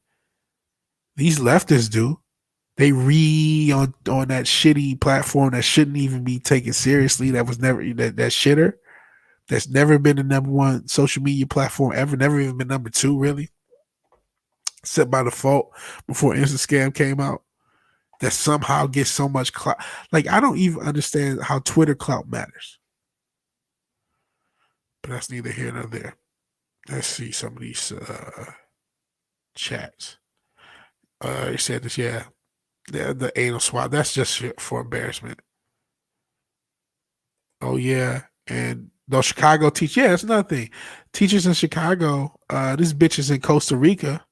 Speaker 1: These leftists do. They on that shitty platform that shouldn't even be taken seriously. That was never that shitter. That's never been the number one social media platform ever. Never even been number 2, really. Except by default before Instagram came out. That somehow gets so much clout. Like, I don't even understand how Twitter clout matters. But that's neither here nor there. Let's see some of these chats. They said this, yeah. The anal swab, that's just for embarrassment. Oh, yeah. And those Chicago teachers, yeah, that's another thing. Teachers in Chicago, this bitch is in Costa Rica.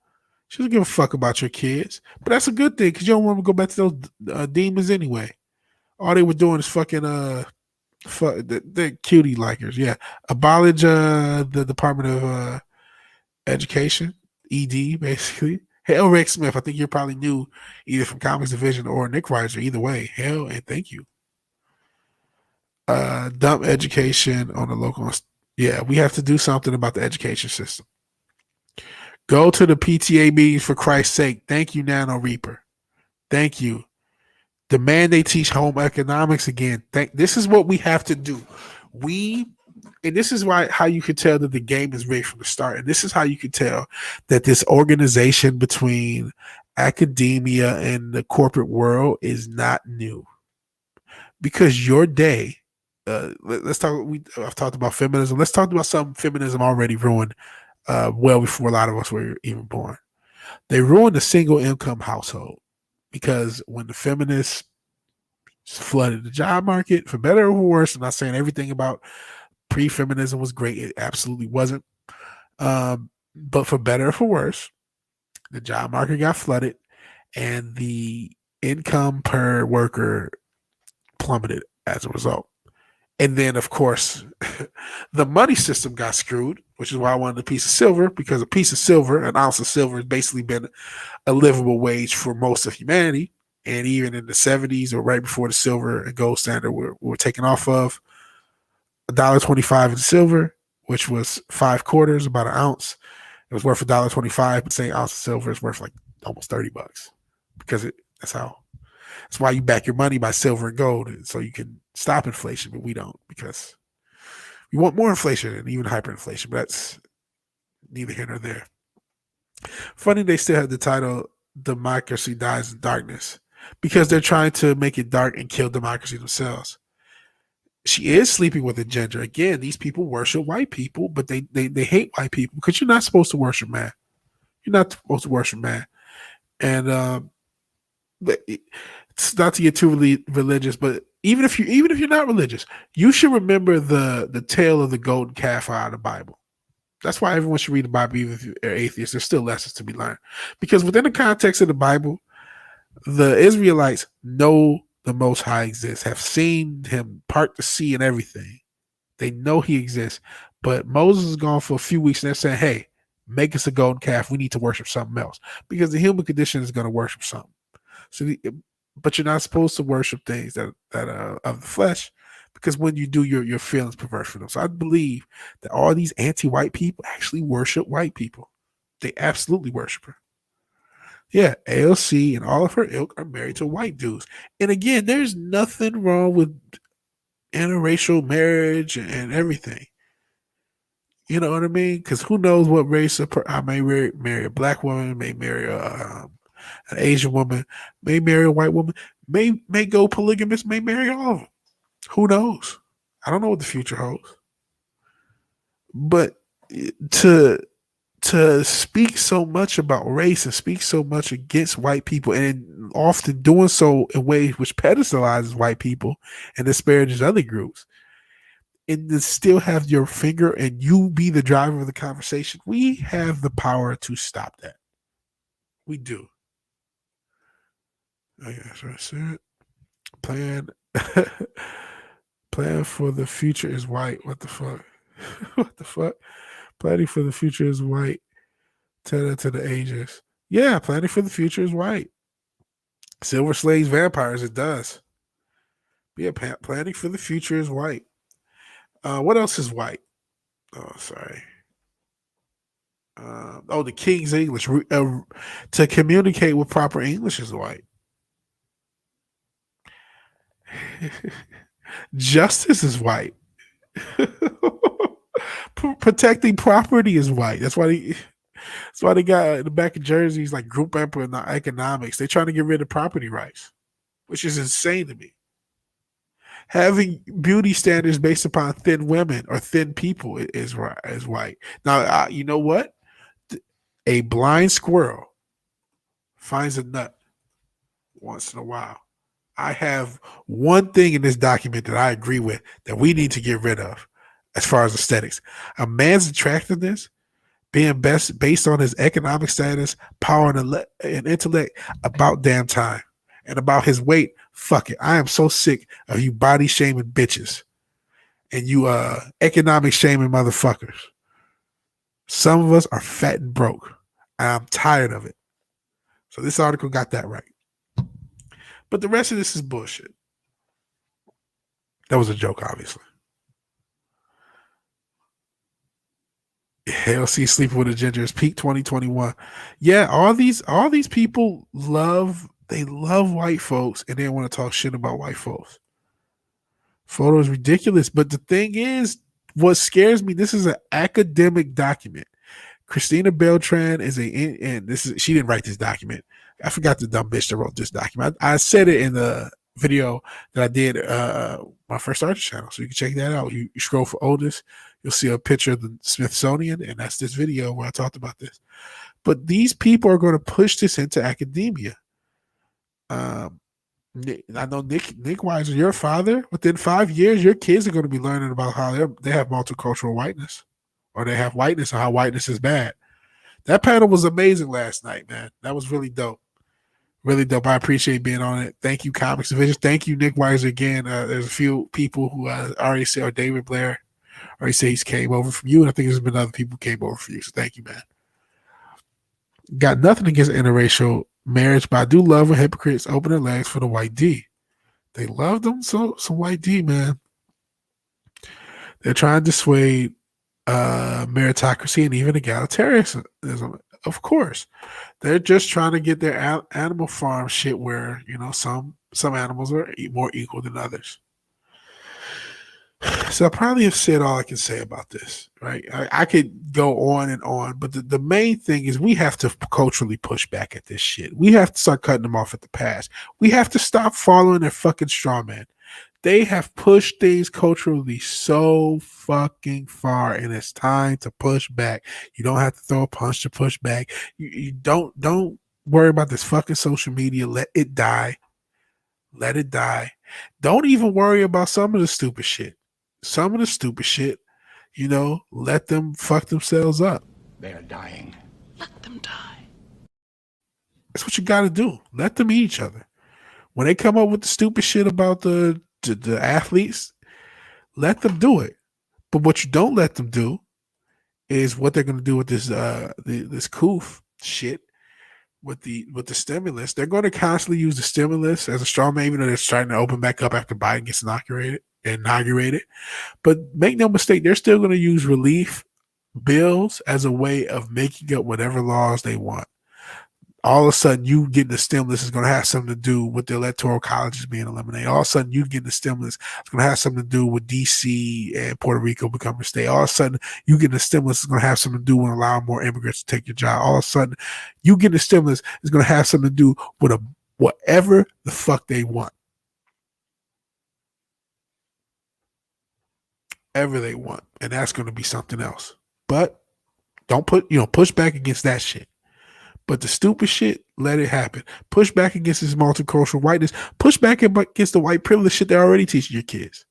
Speaker 1: She doesn't give a fuck about your kids. But that's a good thing because you don't want to go back to those demons anyway. All they were doing is fucking the cutie likers. Yeah. Abolish the Department of Education, ED, basically. Hell, Rick Smith, I think you're probably new either from Comics Division or Nick Reiser. Either way, hell and thank you. Dump education on the local Yeah, we have to do something about the education system. Go to the PTA meetings for Christ's sake. Thank you, Nano Reaper. Thank you. Demand they teach home economics again. This is what we have to do. And this is why how you can tell that the game is rigged from the start. And this is how you can tell that this organization between academia and the corporate world is not new. Because your day, let's talk. I've talked about feminism. Let's talk about some feminism already ruined well before a lot of us were even born. They ruined the single income household because when the feminists flooded the job market, for better or for worse, I'm not saying everything about pre-feminism was great. It absolutely wasn't. But for better or for worse, the job market got flooded and the income per worker plummeted as a result. And then, of course, the money system got screwed, which is why I wanted a piece of silver, because a piece of silver, an ounce of silver, has basically been a livable wage for most of humanity. And even in the 70s or right before the silver and gold standard were taken off of, $1.25 in silver, which was 5 quarters, about an ounce. It was worth $1.25, but saying ounce of silver is worth like almost $30 because that's why you back your money by silver and gold, so you can stop inflation, but we don't because we want more inflation and even hyperinflation, but that's neither here nor there. Funny they still have the title Democracy Dies in Darkness because they're trying to make it dark and kill democracy themselves. She is sleeping with a gender. Again, these people worship white people, but they hate white people because you're not supposed to worship man. You're not supposed to worship man. And it's not to get too religious, but even if you're not religious, you should remember the tale of the golden calf out of the Bible. That's why everyone should read the Bible, even if you're atheist. There's still lessons to be learned. Because within the context of the Bible, the Israelites know the Most High exists, have seen him part the sea and everything. They know he exists. But Moses is gone for a few weeks and they're saying, hey, make us a golden calf. We need to worship something else. Because the human condition is going to worship something. But you're not supposed to worship things that are of the flesh, because when you do, your feelings pervert for them. So I believe that all these anti-white people actually worship white people. They absolutely worship her. Yeah, AOC and all of her ilk are married to white dudes. And again, there's nothing wrong with interracial marriage and everything. You know what I mean? Because who knows what race I may marry a black woman, may marry an Asian woman, may marry a white woman, may go polygamous, may marry all of them. Who knows? I don't know what the future holds. But to speak so much about race and speak so much against white people, and often doing so in ways which pedestalizes white people and disparages other groups, and to still have your finger and you be the driver of the conversation, we have the power to stop that. We do. I guess that's it. Plan for the future is white. What the fuck? What the fuck? Planning for the future is white. Tell that to the ages. Yeah, planning for the future is white. Silver slaves, vampires, it does. Yeah, planning for the future is white. What else is white? Oh, sorry. The King's English. To communicate with proper English is white. Justice is white. Protecting property is white. That's why they got in the back of jerseys like group effort and economics. They're trying to get rid of property rights, which is insane to me. Having beauty standards based upon thin women or thin people is white. Now, you know what? A blind squirrel finds a nut once in a while. I have one thing in this document that I agree with that we need to get rid of as far as aesthetics. A man's attractiveness being best based on his economic status, power, and intellect, about damn time. And about his weight, fuck it. I am so sick of you body shaming bitches and you economic shaming motherfuckers. Some of us are fat and broke. I'm tired of it. So this article got that right. But the rest of this is bullshit. That was a joke, obviously. Hell, see, sleeping with a ginger is peak 2021. Yeah, all these people love white folks, and they want to talk shit about white folks. Photo is ridiculous, but the thing is, what scares me, this is an academic document. Christina Beltran is and this is, she didn't write this document. I forgot the dumb bitch that wrote this document. I said it in the video that I did my first artist channel, so you can check that out. You scroll for oldest, you'll see a picture of the Smithsonian, and that's this video where I talked about this. But these people are going to push this into academia. I know Nick Weiser, your father, within 5 years, your kids are going to be learning about how they have multicultural whiteness, or they have whiteness, and how whiteness is bad. That panel was amazing last night, man. That was really dope. Really dope. I appreciate being on it. Thank you, Comics Division. Thank you, Nick Weiser, again. There's a few people who already said, or David Blair already said he's came over from you, and I think there's been other people who came over for you. So thank you, man. Got nothing against interracial marriage, but I do love when hypocrites open their legs for the white D. They love them, so some white D, man. They're trying to dissuade meritocracy and even egalitarianism. Of course, they're just trying to get their animal farm shit where, you know, some animals are more equal than others. So I probably have said all I can say about this, right? I could go on and on, but the main thing is we have to culturally push back at this shit. We have to start cutting them off at the pass. We have to stop following their fucking straw man. They have pushed things culturally so fucking far, and it's time to push back. You don't have to throw a punch to push back. You don't worry about this fucking social media. Let it die. Let it die. Don't even worry about some of the stupid shit. Some of the stupid shit, you know, let them fuck themselves up.
Speaker 2: They are dying.
Speaker 3: Let them die.
Speaker 1: That's what you got to do. Let them eat each other. When they come up with the stupid shit about the athletes, let them do it. But what you don't let them do is what they're going to do with this this coof shit with the stimulus. They're going to constantly use the stimulus as a straw man, even though they're starting to open back up after Biden gets inaugurated. But make no mistake, they're still going to use relief bills as a way of making up whatever laws they want. All of a sudden, you getting the stimulus is going to have something to do with the electoral colleges being eliminated. All of a sudden, you getting the stimulus is going to have something to do with D.C. and Puerto Rico becoming a state. All of a sudden, you getting the stimulus is going to have something to do with allowing more immigrants to take your job. All of a sudden, you getting the stimulus is going to have something to do with whatever the fuck they want. Whatever they want. And that's going to be something else. But don't push back against that shit. But the stupid shit, let it happen. Push back against this multicultural whiteness. Push back against the white privilege shit they're already teaching your kids.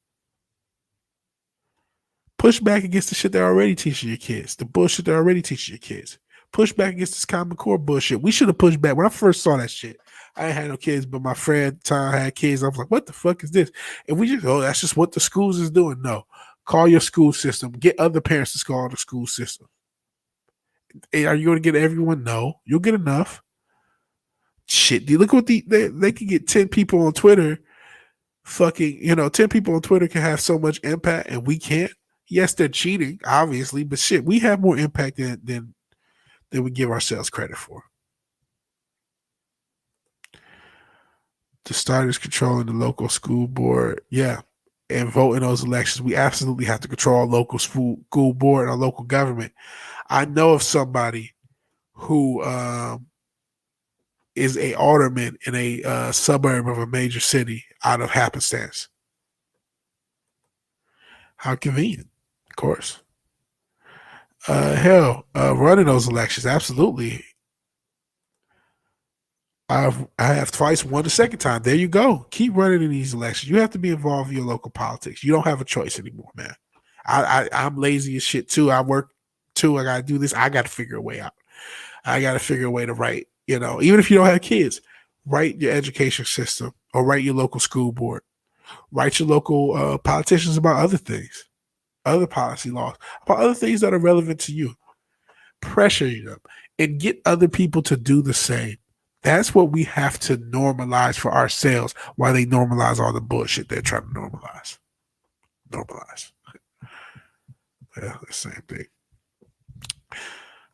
Speaker 1: Push back against the shit they're already teaching your kids. The bullshit they're already teaching your kids. Push back against this Common Core bullshit. We should have pushed back. When I first saw that shit, I ain't had no kids, but my friend Tom had kids. I was like, what the fuck is this? And we just, that's just what the schools is doing. No. Call your school system. Get other parents to call the school system. Are you going to get everyone? No. You'll get enough. Shit. Look what they can get 10 people on Twitter. Fucking, 10 people on Twitter can have so much impact and we can't. Yes, they're cheating, obviously, but shit, we have more impact than we give ourselves credit for. The starters controlling the local school board. Yeah. And vote in those elections. We absolutely have to control our local school board and our local government. I know of somebody who is a alderman in a suburb of a major city out of happenstance. How convenient, of course. Running those elections, absolutely. I have twice won the second time. There you go. Keep running in these elections. You have to be involved in your local politics. You don't have a choice anymore, man. I'm lazy as shit too. I work too. I gotta do this. I gotta figure a way out. I gotta figure a way to write. Even if you don't have kids, write your education system or write your local school board. Write your local politicians about other things, other policy laws, about other things that are relevant to you. Pressure them and get other people to do the same. That's what we have to normalize for ourselves while they normalize all the bullshit they're trying to normalize. Yeah, the same thing.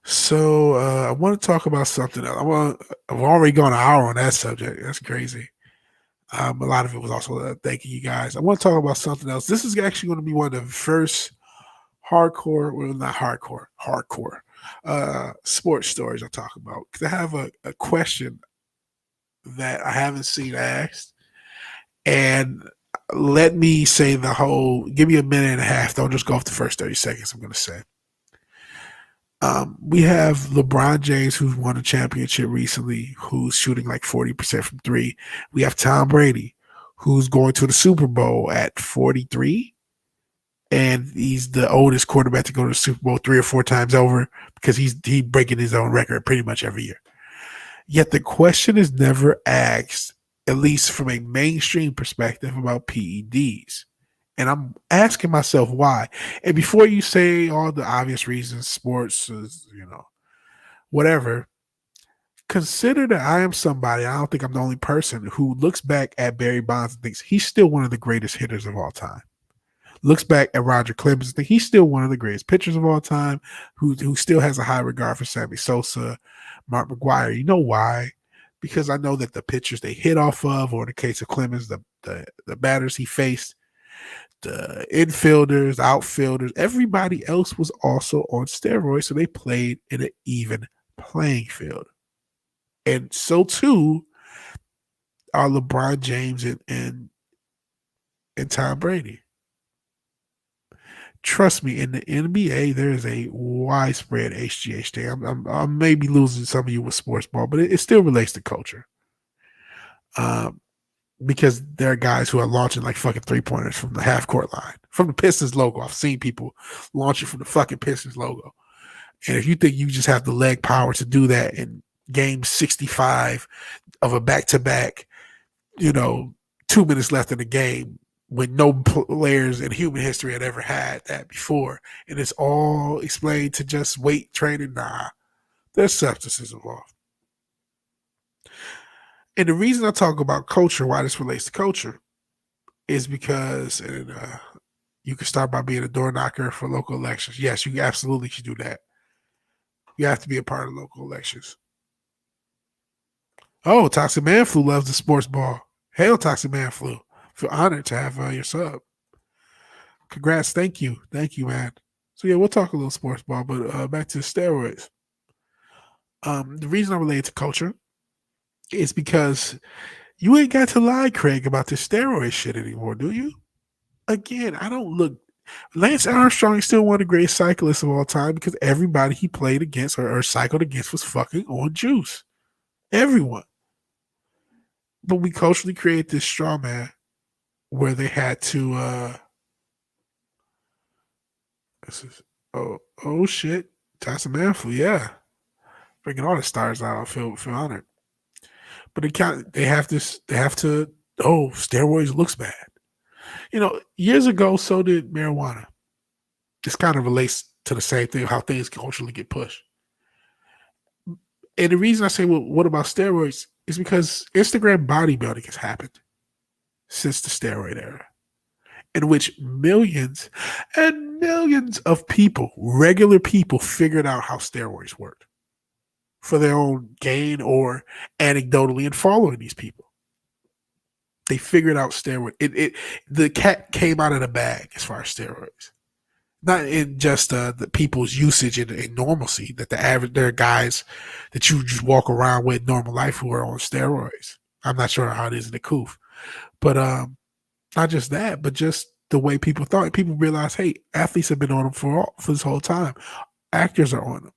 Speaker 1: So I want to talk about something else. I've already gone an hour on that subject. That's crazy. A lot of it was also thanking you guys. I want to talk about something else. This is actually going to be one of the first hardcore, well, not hardcore sports stories I talk about. Because I have a question that I haven't seen asked. And let me say give me a minute and a half. Don't just go off the first 30 seconds, I'm going to say. We have LeBron James, who's won a championship recently, who's shooting like 40% from three. We have Tom Brady, who's going to the Super Bowl at 43. And he's the oldest quarterback to go to the Super Bowl 3 or 4 times over because he's breaking his own record pretty much every year. Yet the question is never asked, at least from a mainstream perspective, about PEDs. And I'm asking myself why. And before you say all the obvious reasons, sports is, whatever, consider that I am somebody, I don't think I'm the only person, who looks back at Barry Bonds and thinks he's still one of the greatest hitters of all time. Looks back at Roger Clemens and thinks he's still one of the greatest pitchers of all time, who still has a high regard for Sammy Sosa, Mark McGwire. You know why? Because I know that the pitchers they hit off of, or in the case of Clemens, the batters he faced, the infielders, outfielders, everybody else was also on steroids, so they played in an even playing field. And so too are LeBron James and Tom Brady. Trust me, in the NBA, there is a widespread HGH thing. I may be losing some of you with sports ball, but it still relates to culture. Because there are guys who are launching like fucking 3-pointers from the half court line, from the Pistons logo. I've seen people launching from the fucking Pistons logo. And if you think you just have the leg power to do that in game 65 of a back-to-back, 2 minutes left in the game, when no players in human history had ever had that before, and it's all explained to just weight training, nah, there's substances involved. And the reason I talk about culture, why this relates to culture, is because you can start by being a door knocker for local elections. Yes, you absolutely should do that. You have to be a part of local elections. Oh, Toxic Man Flu loves the sports ball. Hail, Toxic Man Flu. Feel honored to have your sub. Congrats. Thank you, man. So yeah, we'll talk a little sports ball, but back to the steroids. The reason I relate to culture is because you ain't got to lie, Craig, about this steroid shit anymore, do you? Again, I don't look. Lance Armstrong is still one of the greatest cyclists of all time because everybody he played against or cycled against was fucking on juice. Everyone. But we culturally created this straw man where they had to oh shit. Tyson Manflu, yeah. Bringing all the stars out, I feel honored. But they have to steroids looks bad. Years ago, so did marijuana. This kind of relates to the same thing, how things culturally get pushed. And the reason I say, well, what about steroids, is because Instagram bodybuilding has happened since the steroid era, in which millions and millions of people, regular people, figured out how steroids worked for their own gain or anecdotally in following these people. They figured out steroid. The cat came out of the bag as far as steroids. Not in just the people's usage and normalcy, that there are guys that you just walk around with normal life who are on steroids. I'm not sure how it is in the coof. But not just that, but just the way people thought. People realized, hey, athletes have been on them for this whole time. Actors are on them.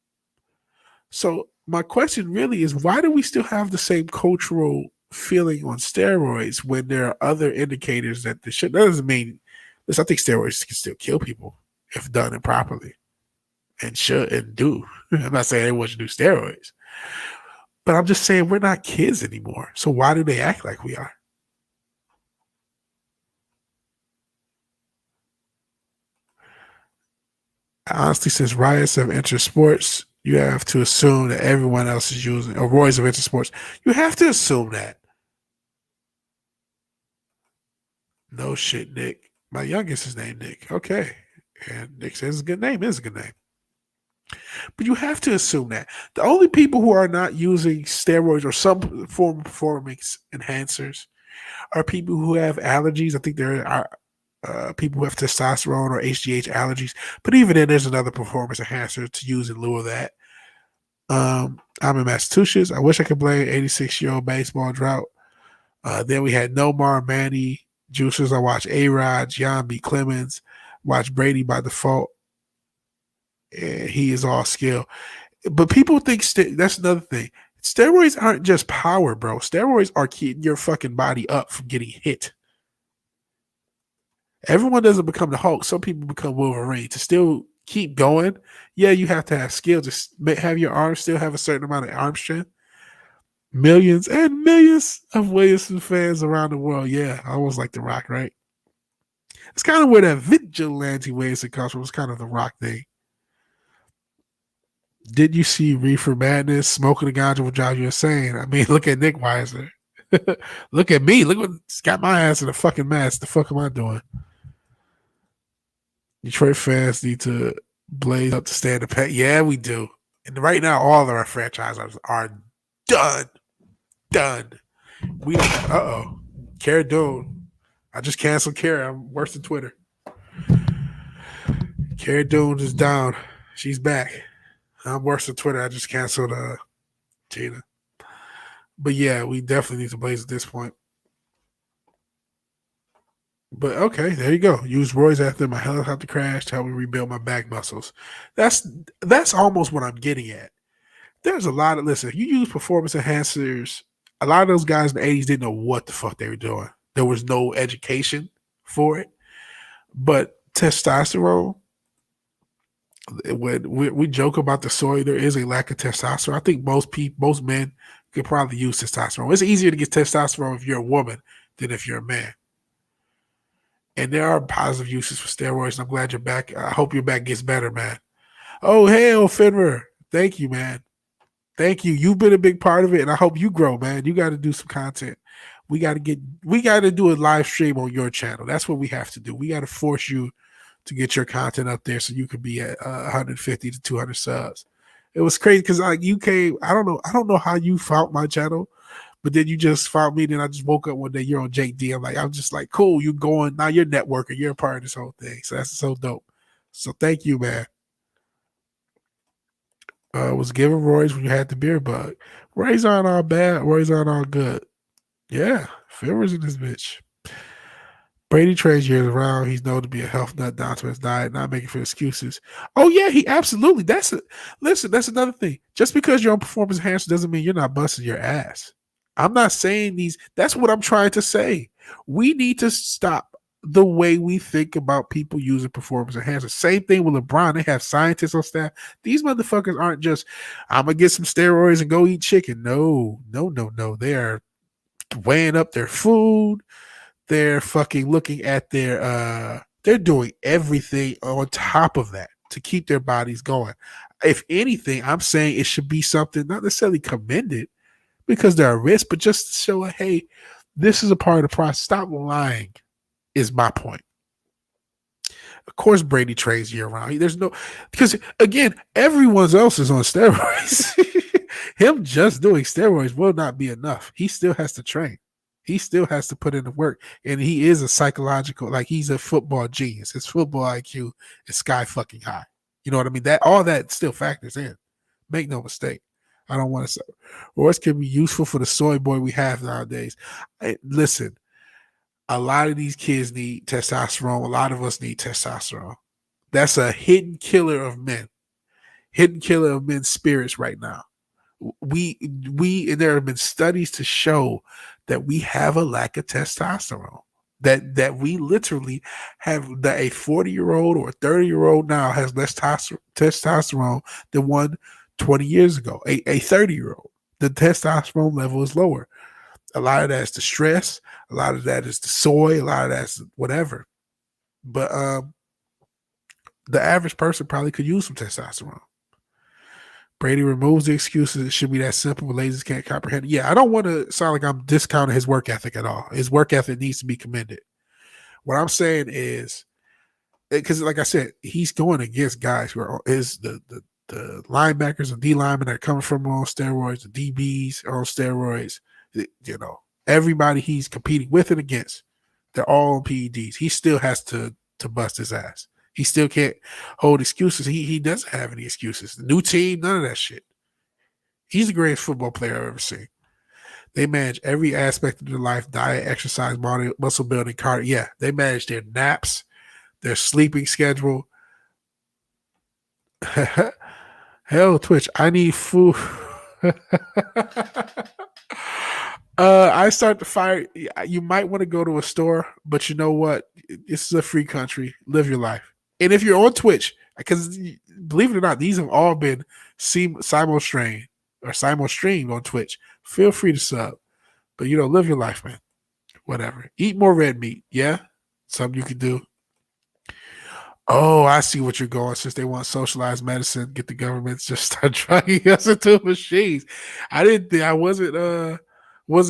Speaker 1: So my question really is, why do we still have the same cultural feeling on steroids when there are other indicators that the shit doesn't mean? Listen, I think steroids can still kill people if done improperly, and should and do. I'm not saying everyone should do steroids, but I'm just saying we're not kids anymore. So why do they act like we are? Honestly, since riots have entered sports, you have to assume that everyone else is using, or roids have entered sports. You have to assume that. No shit, Nick. My youngest is named Nick. Okay. And Nick says it's a good name. It is a good name. But you have to assume that the only people who are not using steroids or some form of performance enhancers are people who have allergies. I think there are people who have testosterone or HGH allergies. But even then, there's another performance enhancer to use in lieu of that. I'm in Massachusetts. I wish I could blame 86-year-old baseball drought. Then we had Nomar, Manny, Juicers. I watched A-Rod, Jan B. Clemens, watch Brady by default. And he is all skill. But people think that's another thing. Steroids aren't just power, bro. Steroids are keeping your fucking body up from getting hit. Everyone doesn't become the Hulk. Some people become Wolverine. To still keep going, yeah, you have to have skill. Just have your arms still have a certain amount of arm strength. Millions and millions of Williamson fans around the world. Yeah, almost like The Rock, right? It's kind of where that vigilante Williamson comes from. It's kind of the Rock thing. Did you see Reefer Madness? Smoking the ganja will drive you insane. I mean, look at Nick Weiser. Look at me. Look what's got my ass in a fucking mess. The fuck am I doing? Detroit fans need to blaze up to stand the pet. Yeah, we do. And right now, all of our franchises are done. Done. We don't. Uh-oh. Cara Dune. I just canceled Cara. I'm worse than Twitter. Cara Dune is down. She's back. I'm worse than Twitter. I just canceled Tina. But yeah, we definitely need to blaze at this point. But okay, there you go. Use Roy's after my helicopter crash to help me rebuild my back muscles. That's almost what I'm getting at. There's a lot of listen, you use performance enhancers. A lot of those guys in the 80s didn't know what the fuck they were doing. There was no education for it. But testosterone, when we joke about the soy, there is a lack of testosterone. I think most men could probably use testosterone. It's easier to get testosterone if you're a woman than if you're a man. And there are positive uses for steroids. And I'm glad you're back. I hope your back gets better, man. Oh, hell, Fenrir. Thank you, man. Thank you. You've been a big part of it, and I hope you grow, man. You got to do some content. We got to do a live stream on your channel. That's what we have to do. We got to force you to get your content up there so you could be at 150 to 200 subs. It was crazy because like you came. I don't know how you found my channel, but then you just found me. Then I just woke up one day. You're on Jake D. I'm just like, cool. You going now? You're networking. You're a part of this whole thing. So that's so dope. So thank you, man. Was giving Roy's when you had the beer bug. Roy's aren't all bad. Roy's aren't all good. Yeah, Phil's in this bitch. Brady trades years around. He's known to be a health nut down to his diet, not making for excuses. Oh yeah, he absolutely. Listen. That's another thing. Just because you're on performance enhancer doesn't mean you're not busting your ass. I'm not saying these. That's what I'm trying to say. We need to stop the way we think about people using performance enhancers. Same thing with LeBron. They have scientists on staff. These motherfuckers aren't just, I'm going to get some steroids and go eat chicken. No. They are weighing up their food. They're fucking looking at they're doing everything on top of that to keep their bodies going. If anything, I'm saying it should be something not necessarily commended because there are risks, but just to show like, hey, this is a part of the process. Stop lying is my point. Of course, Brady trains year round. There's no, because again, everyone else is on steroids. Him just doing steroids will not be enough. He still has to train. He still has to put in the work. And he is a psychological, like he's a football genius. His football IQ is sky fucking high. You know what I mean? That all that still factors in. Make no mistake. I don't want to say. Or it can be useful for the soy boy we have nowadays. Listen, a lot of these kids need testosterone. A lot of us need testosterone. That's a hidden killer of men. Hidden killer of men's spirits right now. And there have been studies to show that we have a lack of testosterone. That we literally have that a 40-year-old or a 30-year-old now has less testosterone than one 20 years ago. A 30-year-old, the testosterone level is lower. A lot of that is the stress. A lot of that is the soy. A lot of that's whatever. But the average person probably could use some testosterone. Brady removes the excuses. It should be that simple, but ladies can't comprehend it. Yeah, I don't want to sound like I'm discounting his work ethic at all. His work ethic needs to be commended. What I'm saying is, because like I said, he's going against guys who are the the linebackers and D linemen that are coming from him on steroids, the DBs are on steroids. You know, everybody he's competing with and against, they're all on PEDs. He still has to bust his ass. He still can't hold excuses. He doesn't have any excuses. The new team, none of that shit. He's the greatest football player I've ever seen. They manage every aspect of their life: diet, exercise, body, muscle building, cardio. Yeah, they manage their naps, their sleeping schedule. Hell, Twitch, I need food. I start to fire. You might want to go to a store, but you know what? This is a free country. Live your life. And if you're on Twitch, because believe it or not, these have all been simul-streamed on Twitch. Feel free to sub. But, you know, live your life, man. Whatever. Eat more red meat. Yeah? Something you can do. Oh, I see what you're going. Since they want socialized medicine, get the government to just start drugging us into machines. I didn't think I wasn't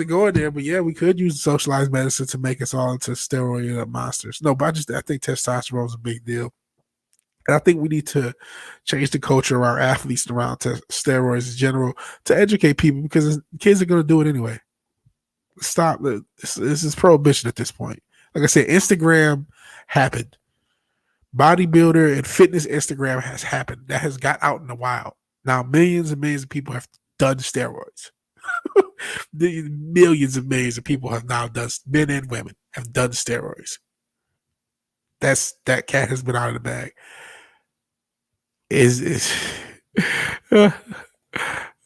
Speaker 1: going there, but yeah, we could use socialized medicine to make us all into steroid monsters. No, but I think testosterone is a big deal. And I think we need to change the culture around athletes and around steroids in general to educate people, because kids are going to do it anyway. Stop. This is prohibition at this point. Like I said, Instagram happened. Bodybuilder and fitness Instagram has happened. That has got out in the wild. Now millions and millions of people have done steroids. Millions and millions of people have now done, men and women have done steroids. That cat has been out of the bag. Oh,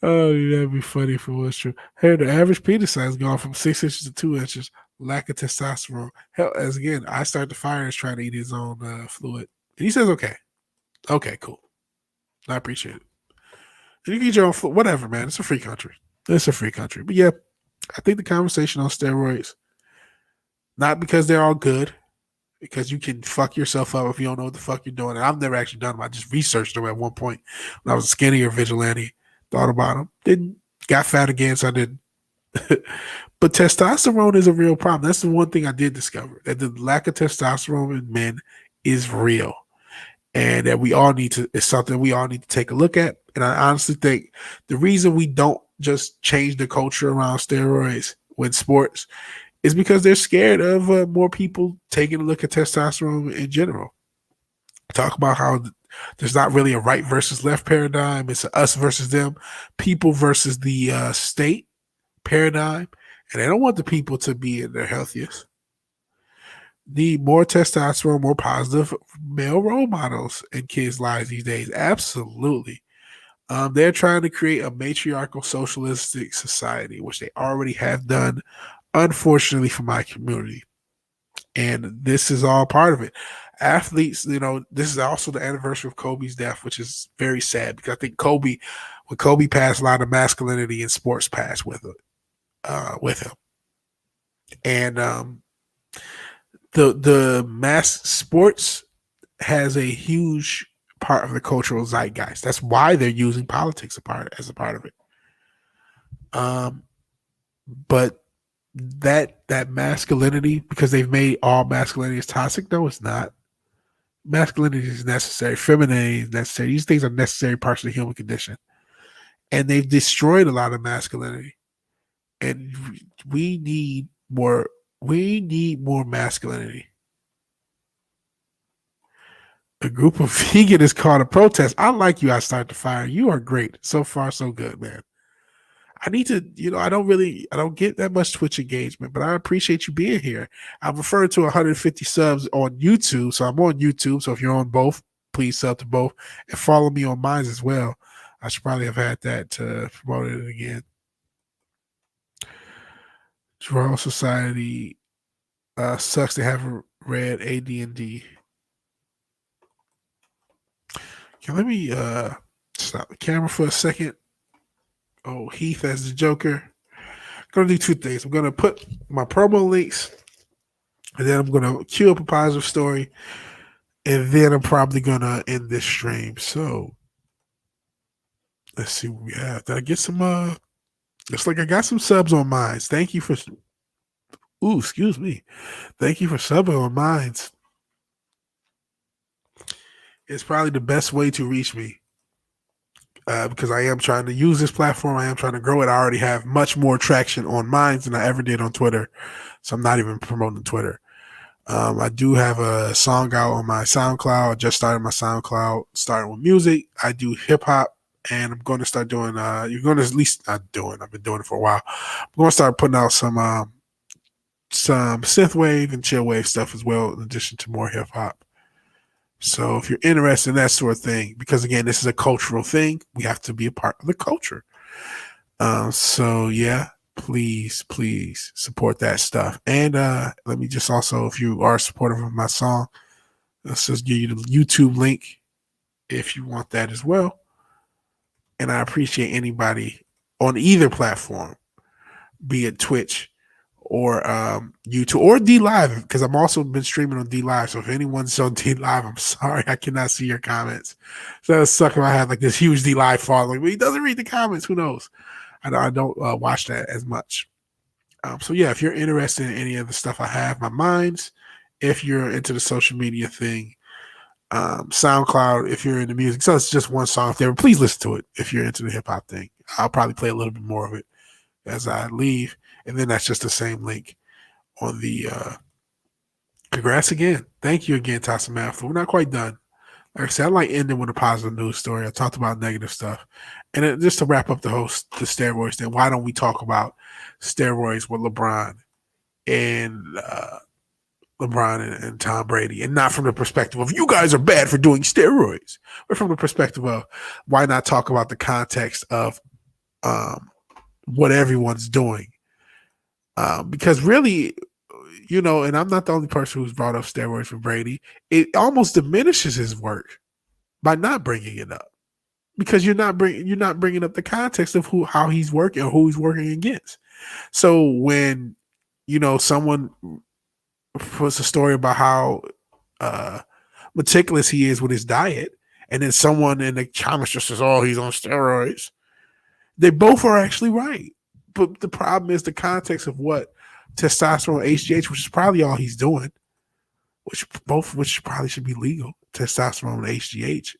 Speaker 1: that'd be funny if it was true. Hey, the average penis size gone from 6 inches to 2 inches. Lack of testosterone. Hell, as again, I start the fire is trying to eat his own fluid. And he says, okay. Okay, cool. I appreciate it. And you can eat your own fluid. Whatever, man. It's a free country. It's a free country. But yeah, I think the conversation on steroids, not because they're all good, because you can fuck yourself up if you don't know what the fuck you're doing. And I've never actually done them. I just researched them at one point when I was a skinnier vigilante. Thought about them. Didn't. Got fat again, so I didn't. But testosterone is a real problem. That's the one thing I did discover, that the lack of testosterone in men is real, and that it's something we all need to take a look at. And I honestly think the reason we don't just change the culture around steroids with sports is because they're scared of more people taking a look at testosterone in general. Talk about how there's not really a right versus left paradigm. It's a us versus them, people versus the state paradigm. And they don't want the people to be in their healthiest. Need more testosterone, more positive male role models in kids' lives these days. Absolutely. They're trying to create a matriarchal socialistic society, which they already have done, unfortunately, for my community. And this is all part of it. Athletes, you know, this is also the anniversary of Kobe's death, which is very sad, because I think when Kobe passed, a lot of masculinity in sports passed with him. And the mass sports has a huge part of the cultural zeitgeist. That's why they're using politics as a part of it. But that masculinity, because they've made all masculinity is toxic. No, it's not. Masculinity is necessary. Femininity is necessary. These things are necessary parts of the human condition, and they've destroyed a lot of masculinity. And we need more. We need more masculinity. A group of vegan is called a protest. I like you. I start the fire. You are great. So far, so good, man. I need to, I don't get that much Twitch engagement, but I appreciate you being here. I'm referring to 150 subs on YouTube. So I'm on YouTube. So if you're on both, please sub to both and follow me on mine as well. I should probably have had that to promote it again. Royal Society sucks. They haven't read AD&D. Okay, let me stop the camera for a second. Oh, Heath as the Joker. I'm going to do two things. I'm going to put my promo links, and then I'm going to queue up a positive story, and then I'm probably going to end this stream. So let's see what we have. Did I get some looks like I got some subs on mine. Thank you for excuse me. Thank you for subbing on mine. It's probably the best way to reach me. because I am trying to use this platform. I am trying to grow it. I already have much more traction on mine than I ever did on Twitter. So I'm not even promoting Twitter. I do have a song out on my SoundCloud. I just started my SoundCloud, starting with music. I do hip hop, and I'm going to start doing. You're going to at least not doing. I've been doing it for a while. I'm going to start putting out some synthwave and chillwave stuff as well, in addition to more hip hop. So if you're interested in that sort of thing, because again, this is a cultural thing, we have to be a part of the culture. So yeah, please support that stuff. And let me just also, if you are supportive of my song, let's just give you the YouTube link if you want that as well. And I appreciate anybody on either platform, be it Twitch or YouTube or D Live, because I'm also been streaming on D Live. So if anyone's on D Live, I'm sorry I cannot see your comments. So it's suck if I have like this huge D Live following, but he doesn't read the comments. Who knows? I don't watch that as much. So yeah, if you're interested in any of the stuff I have, my minds, if you're into the social media thing, SoundCloud, if you're into music, so it's just one song there. Please listen to it if you're into the hip hop thing. I'll probably play a little bit more of it as I leave, and then that's just the same link on the. Congrats again. Thank you again, Tasa Math. We're not quite done. Like I said, I like ending with a positive news story. I talked about negative stuff. And then just to wrap up the steroids thing, why don't we talk about steroids with LeBron and Tom Brady, and not from the perspective of you guys are bad for doing steroids, but from the perspective of why not talk about the context of what everyone's doing? Because really, and I'm not the only person who's brought up steroids for Brady. It almost diminishes his work by not bringing it up, because you're not bringing up the context of how he's working or who he's working against. So when someone puts a story about how meticulous he is with his diet, and then someone in the comments just says, "Oh, he's on steroids," they both are actually right. But the problem is the context of what testosterone, HGH, which is probably all he's doing, which probably should be legal, testosterone and HGH.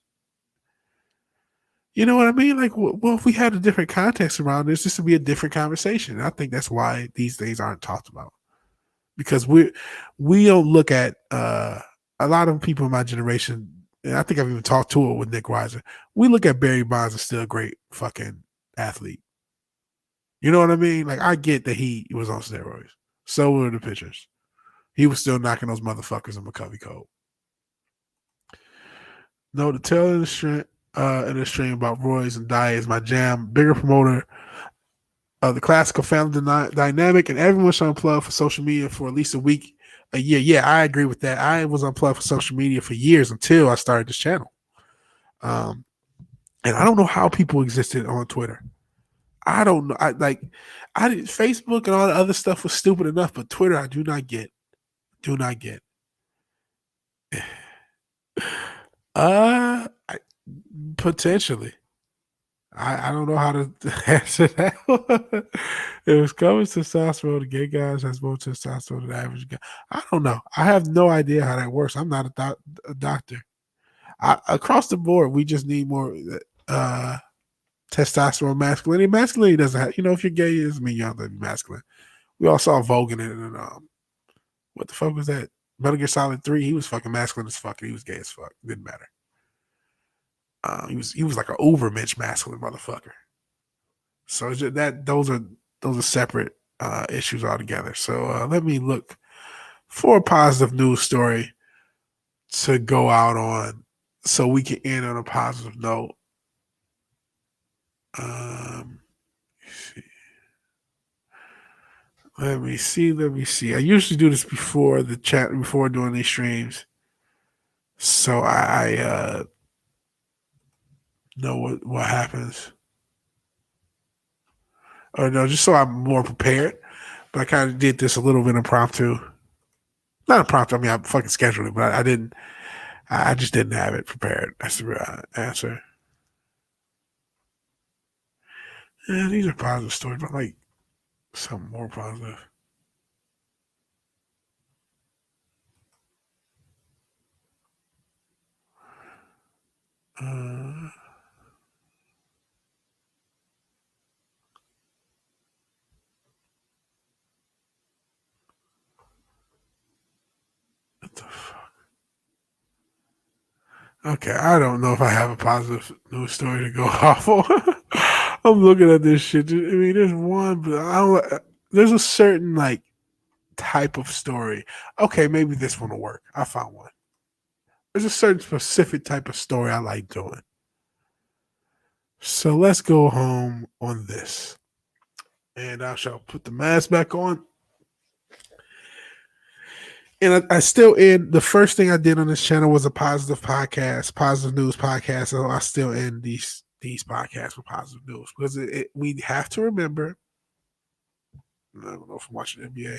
Speaker 1: You know what I mean? Like, well, if we had a different context around this would be a different conversation. And I think that's why these things aren't talked about, because we don't look at a lot of people in my generation, and I think I've even talked to it with Nick Weiser. We look at Barry Bonds as still a great fucking athlete. You know what I mean? Like, I get that he was on steroids. So were the pitchers. He was still knocking those motherfuckers in McCovey Code. No, the tail of the stream about Roy's and Dye is my jam. Bigger promoter of the classical family dynamic, and everyone's unplugged for social media for at least a year. Yeah, I agree with that. I was unplugged for social media for years until I started this channel. And I don't know how people existed on Twitter. I don't know. Facebook and all the other stuff was stupid enough, but Twitter I do not get. Do not get. Potentially. I don't know how to answer that one. It was coming testosterone to gay guys has more testosterone than the average guy. I don't know. I have no idea how that works. I'm not a doctor. Across the board, we just need more testosterone masculinity. Masculinity doesn't have, if you're gay, it doesn't mean you have to be masculine. We all saw Vogan in what the fuck was that? Metal Gear Solid 3. He was fucking masculine as fuck, and he was gay as fuck. Didn't matter. He was like an overmensch masculine motherfucker. So those are separate issues altogether. So let me look for a positive news story to go out on, so we can end on a positive note. Let me see. I usually do this before the chat, before doing these streams, so I know what happens. Or no, just so I'm more prepared. But I kind of did this a little bit impromptu. Not impromptu. I mean, I fucking scheduled it, but I didn't. I just didn't have it prepared. That's the real answer. Yeah, these are positive stories, but like something more positive. Okay, I don't know if I have a positive news story to go off on. I'm looking at this shit. I mean, there's one, but I don't. There's a certain like type of story. Okay, maybe this one will work. I found one. There's a certain specific type of story I like doing. So let's go home on this, and I shall put the mask back on. And I still end the first thing I did on this channel was a positive podcast, positive news podcast. So I still end these podcasts with positive news because we have to remember. I don't know if I'm watching NBA.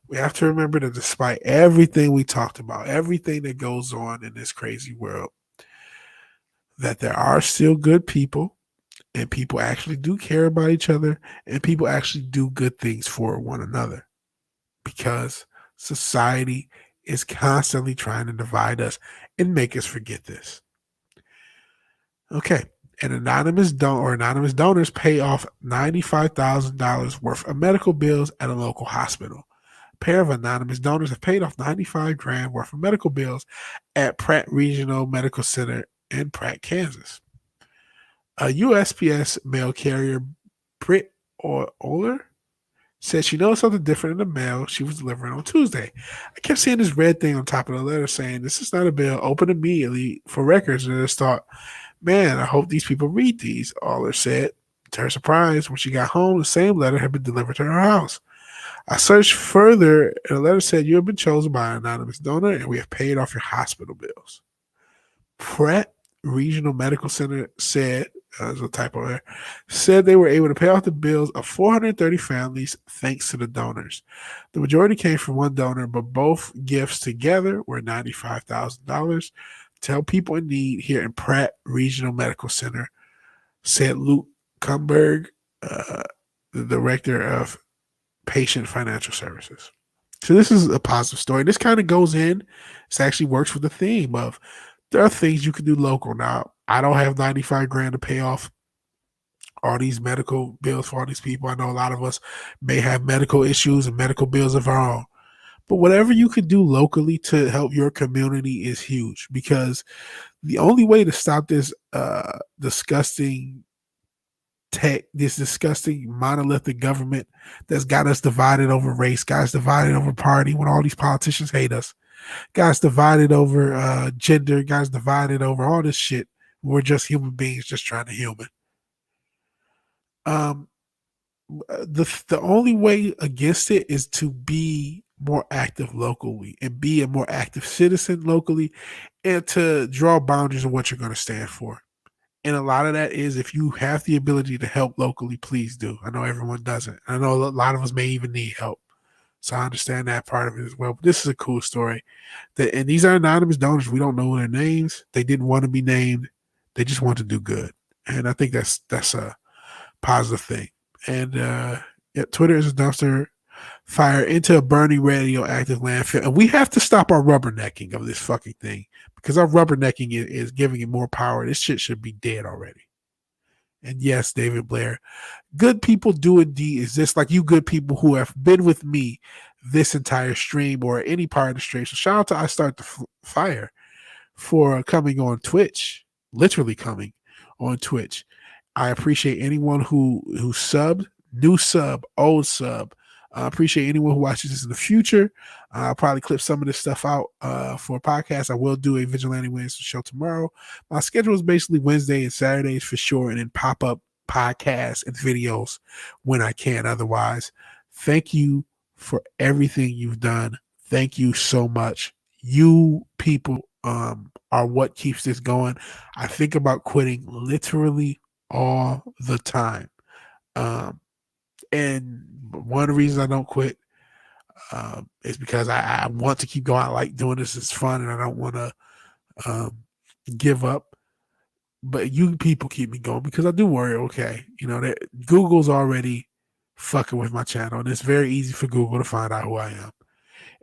Speaker 1: We have to remember that despite everything we talked about, everything that goes on in this crazy world, that there are still good people and people actually do care about each other and people actually do good things for one another because society is constantly trying to divide us and make us forget this. Okay. Anonymous donors pay off $95,000 worth of medical bills at a local hospital. A pair of anonymous donors have paid off 95 grand worth of medical bills at Pratt Regional Medical Center in Pratt, Kansas. A USPS mail carrier, Britt Oler, said she noticed something different in the mail she was delivering on Tuesday. I kept seeing this red thing on top of the letter saying, "This is not a bill. Open immediately for records." And I just thought, man, I hope these people read these. Aller said. To her surprise, when she got home, the same letter had been delivered to her house. I searched further, and the letter said, "You have been chosen by an anonymous donor, and we have paid off your hospital bills." Pratt Regional Medical Center said, there's a typo there, said they were able to pay off the bills of 430 families thanks to the donors. The majority came from one donor, but both gifts together were $95,000 to help people in need here in Pratt Regional Medical Center, said Luke Kumberg, the director of Patient Financial Services. So this is a positive story. This kind of goes in, this actually works with the theme of there are things you can do local. Now, I don't have 95 grand to pay off all these medical bills for all these people. I know a lot of us may have medical issues and medical bills of our own. But whatever you can do locally to help your community is huge because the only way to stop this disgusting this disgusting monolithic government that's got us divided over race, got us divided over party when all these politicians hate us, guys divided over gender, guys divided over all this shit. We're just human beings just trying to human. The only way against it is to be more active locally and be a more active citizen locally and to draw boundaries of what you're going to stand for. And a lot of that is if you have the ability to help locally, please do. I know everyone doesn't. I know a lot of us may even need help. So I understand that part of it as well. But this is a cool story. And these are anonymous donors. We don't know their names. They didn't want to be named. They just want to do good. And I think that's a positive thing. And Twitter is a dumpster fire into a burning radioactive landfill. And we have to stop our rubbernecking of this fucking thing because our rubbernecking is giving it more power. This shit should be dead already. And yes, David Blair, good people do indeed exist, like you good people who have been with me this entire stream or any part of the stream. So shout out to I Start the Fire for coming on Twitch, literally coming on Twitch. I appreciate anyone who subbed, new sub, old sub. I appreciate anyone who watches this in the future. I'll probably clip some of this stuff out for a podcast. I will do a Vigilante Wednesday show tomorrow. My schedule is basically Wednesday and Saturdays for sure, and then pop up podcasts and videos when I can. Otherwise, thank you for everything you've done. Thank you so much. You people are what keeps this going. I think about quitting literally all the time. And one of the reasons I don't quit is because I want to keep going. I like doing this. It's fun, and I don't want to give up. But you people keep me going because I do worry. Okay, you know that Google's already fucking with my channel, and it's very easy for Google to find out who I am.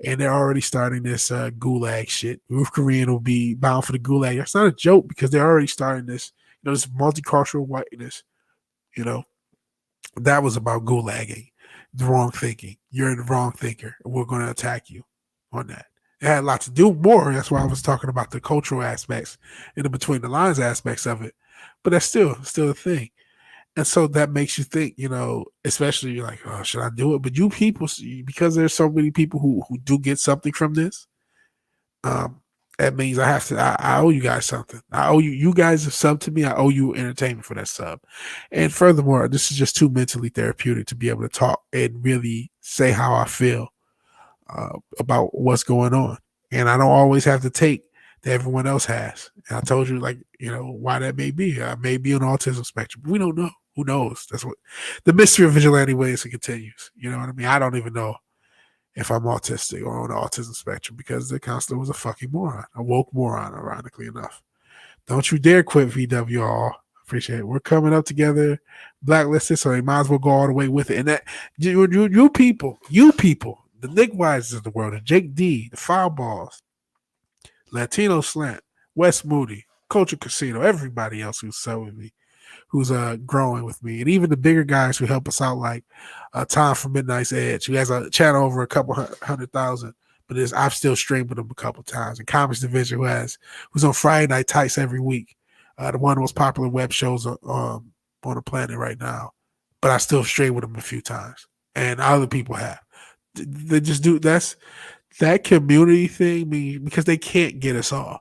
Speaker 1: And they're already starting this gulag shit. Ruth Korean will be bound for the gulag. That's not a joke because they're already starting this. You know, this multicultural whiteness. You know, that was about gulagging, the wrong thinking. You're the wrong thinker. We're going to attack you on that. It had a lot to do more. That's why I was talking about the cultural aspects and the between the lines aspects of it. But that's still a thing. And so that makes you think, especially you're like, oh, should I do it? But you people, because there's so many people who do get something from this, um, that means I have to. I owe you guys something. I owe you. You guys have subbed to me. I owe you entertainment for that sub. And furthermore, this is just too mentally therapeutic to be able to talk and really say how I feel about what's going on. And I don't always have to take that everyone else has. And I told you, like, why that may be. I may be on autism spectrum. We don't know. Who knows? That's what the mystery of Vigilante Ways continues. You know what I mean? I don't even know if I'm autistic or on the autism spectrum because the counselor was a fucking moron, a woke moron, ironically enough. Don't you dare quit VW all. Appreciate it. We're coming up together, blacklisted, so they might as well go all the way with it. And that you people, the Nick Wises of the world, the Jake D, the Fireballs, Latino Slant, Wes Moody, Culture Casino, everybody else who's so with me, who's growing with me, and even the bigger guys who help us out, like Tom from Midnight's Edge, who has a channel over a couple 100,000, but I've still streamed with him a couple times. And Comics Division, who's on Friday Night Tights every week, the one of the most popular web shows on the planet right now. But I still stream with him a few times, and other people have. They just do that community thing, because they can't get us all.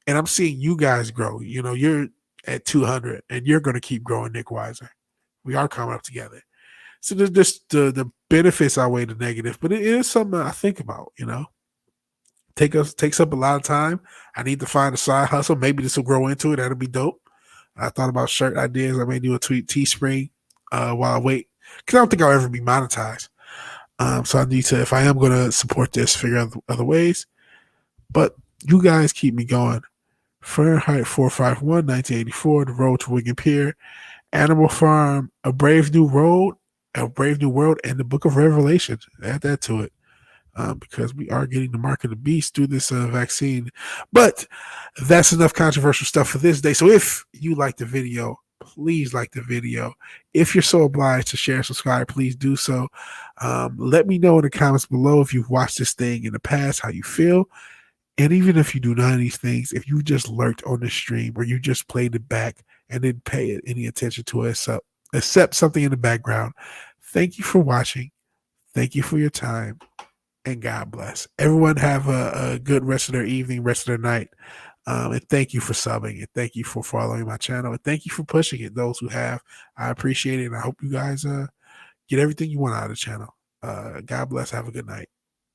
Speaker 1: And I'm seeing you guys grow. You're at 200, and you're going to keep growing, Nick Weiser. We are coming up together. So there's just the benefits outweigh the negative, but it is something I think about. Takes up a lot of time. I need to find a side hustle. Maybe this will grow into it. That'll be dope. I thought about shirt ideas. I may do a tweet Teespring while I wait, because I don't think I'll ever be monetized. So I need to, if I am going to support this, figure out other ways. But you guys keep me going. Fahrenheit 451, 1984, The Road to Wigan Pier, Animal Farm, A Brave New World, and the Book of Revelation. Add that to it, because we are getting the mark of the beast through this vaccine. But that's enough controversial stuff for this day. So if you like the video, please like the video. If you're so obliged to share and subscribe, please do so. Let me know in the comments below if you've watched this thing in the past, how you feel. And even if you do none of these things, if you just lurked on the stream or you just played it back and didn't pay any attention to it, except something in the background, thank you for watching. Thank you for your time. And God bless. Everyone have a good rest of their evening, rest of their night. And thank you for subbing. And thank you for following my channel. And thank you for pushing it. Those who have, I appreciate it. And I hope you guys get everything you want out of the channel. God bless. Have a good night.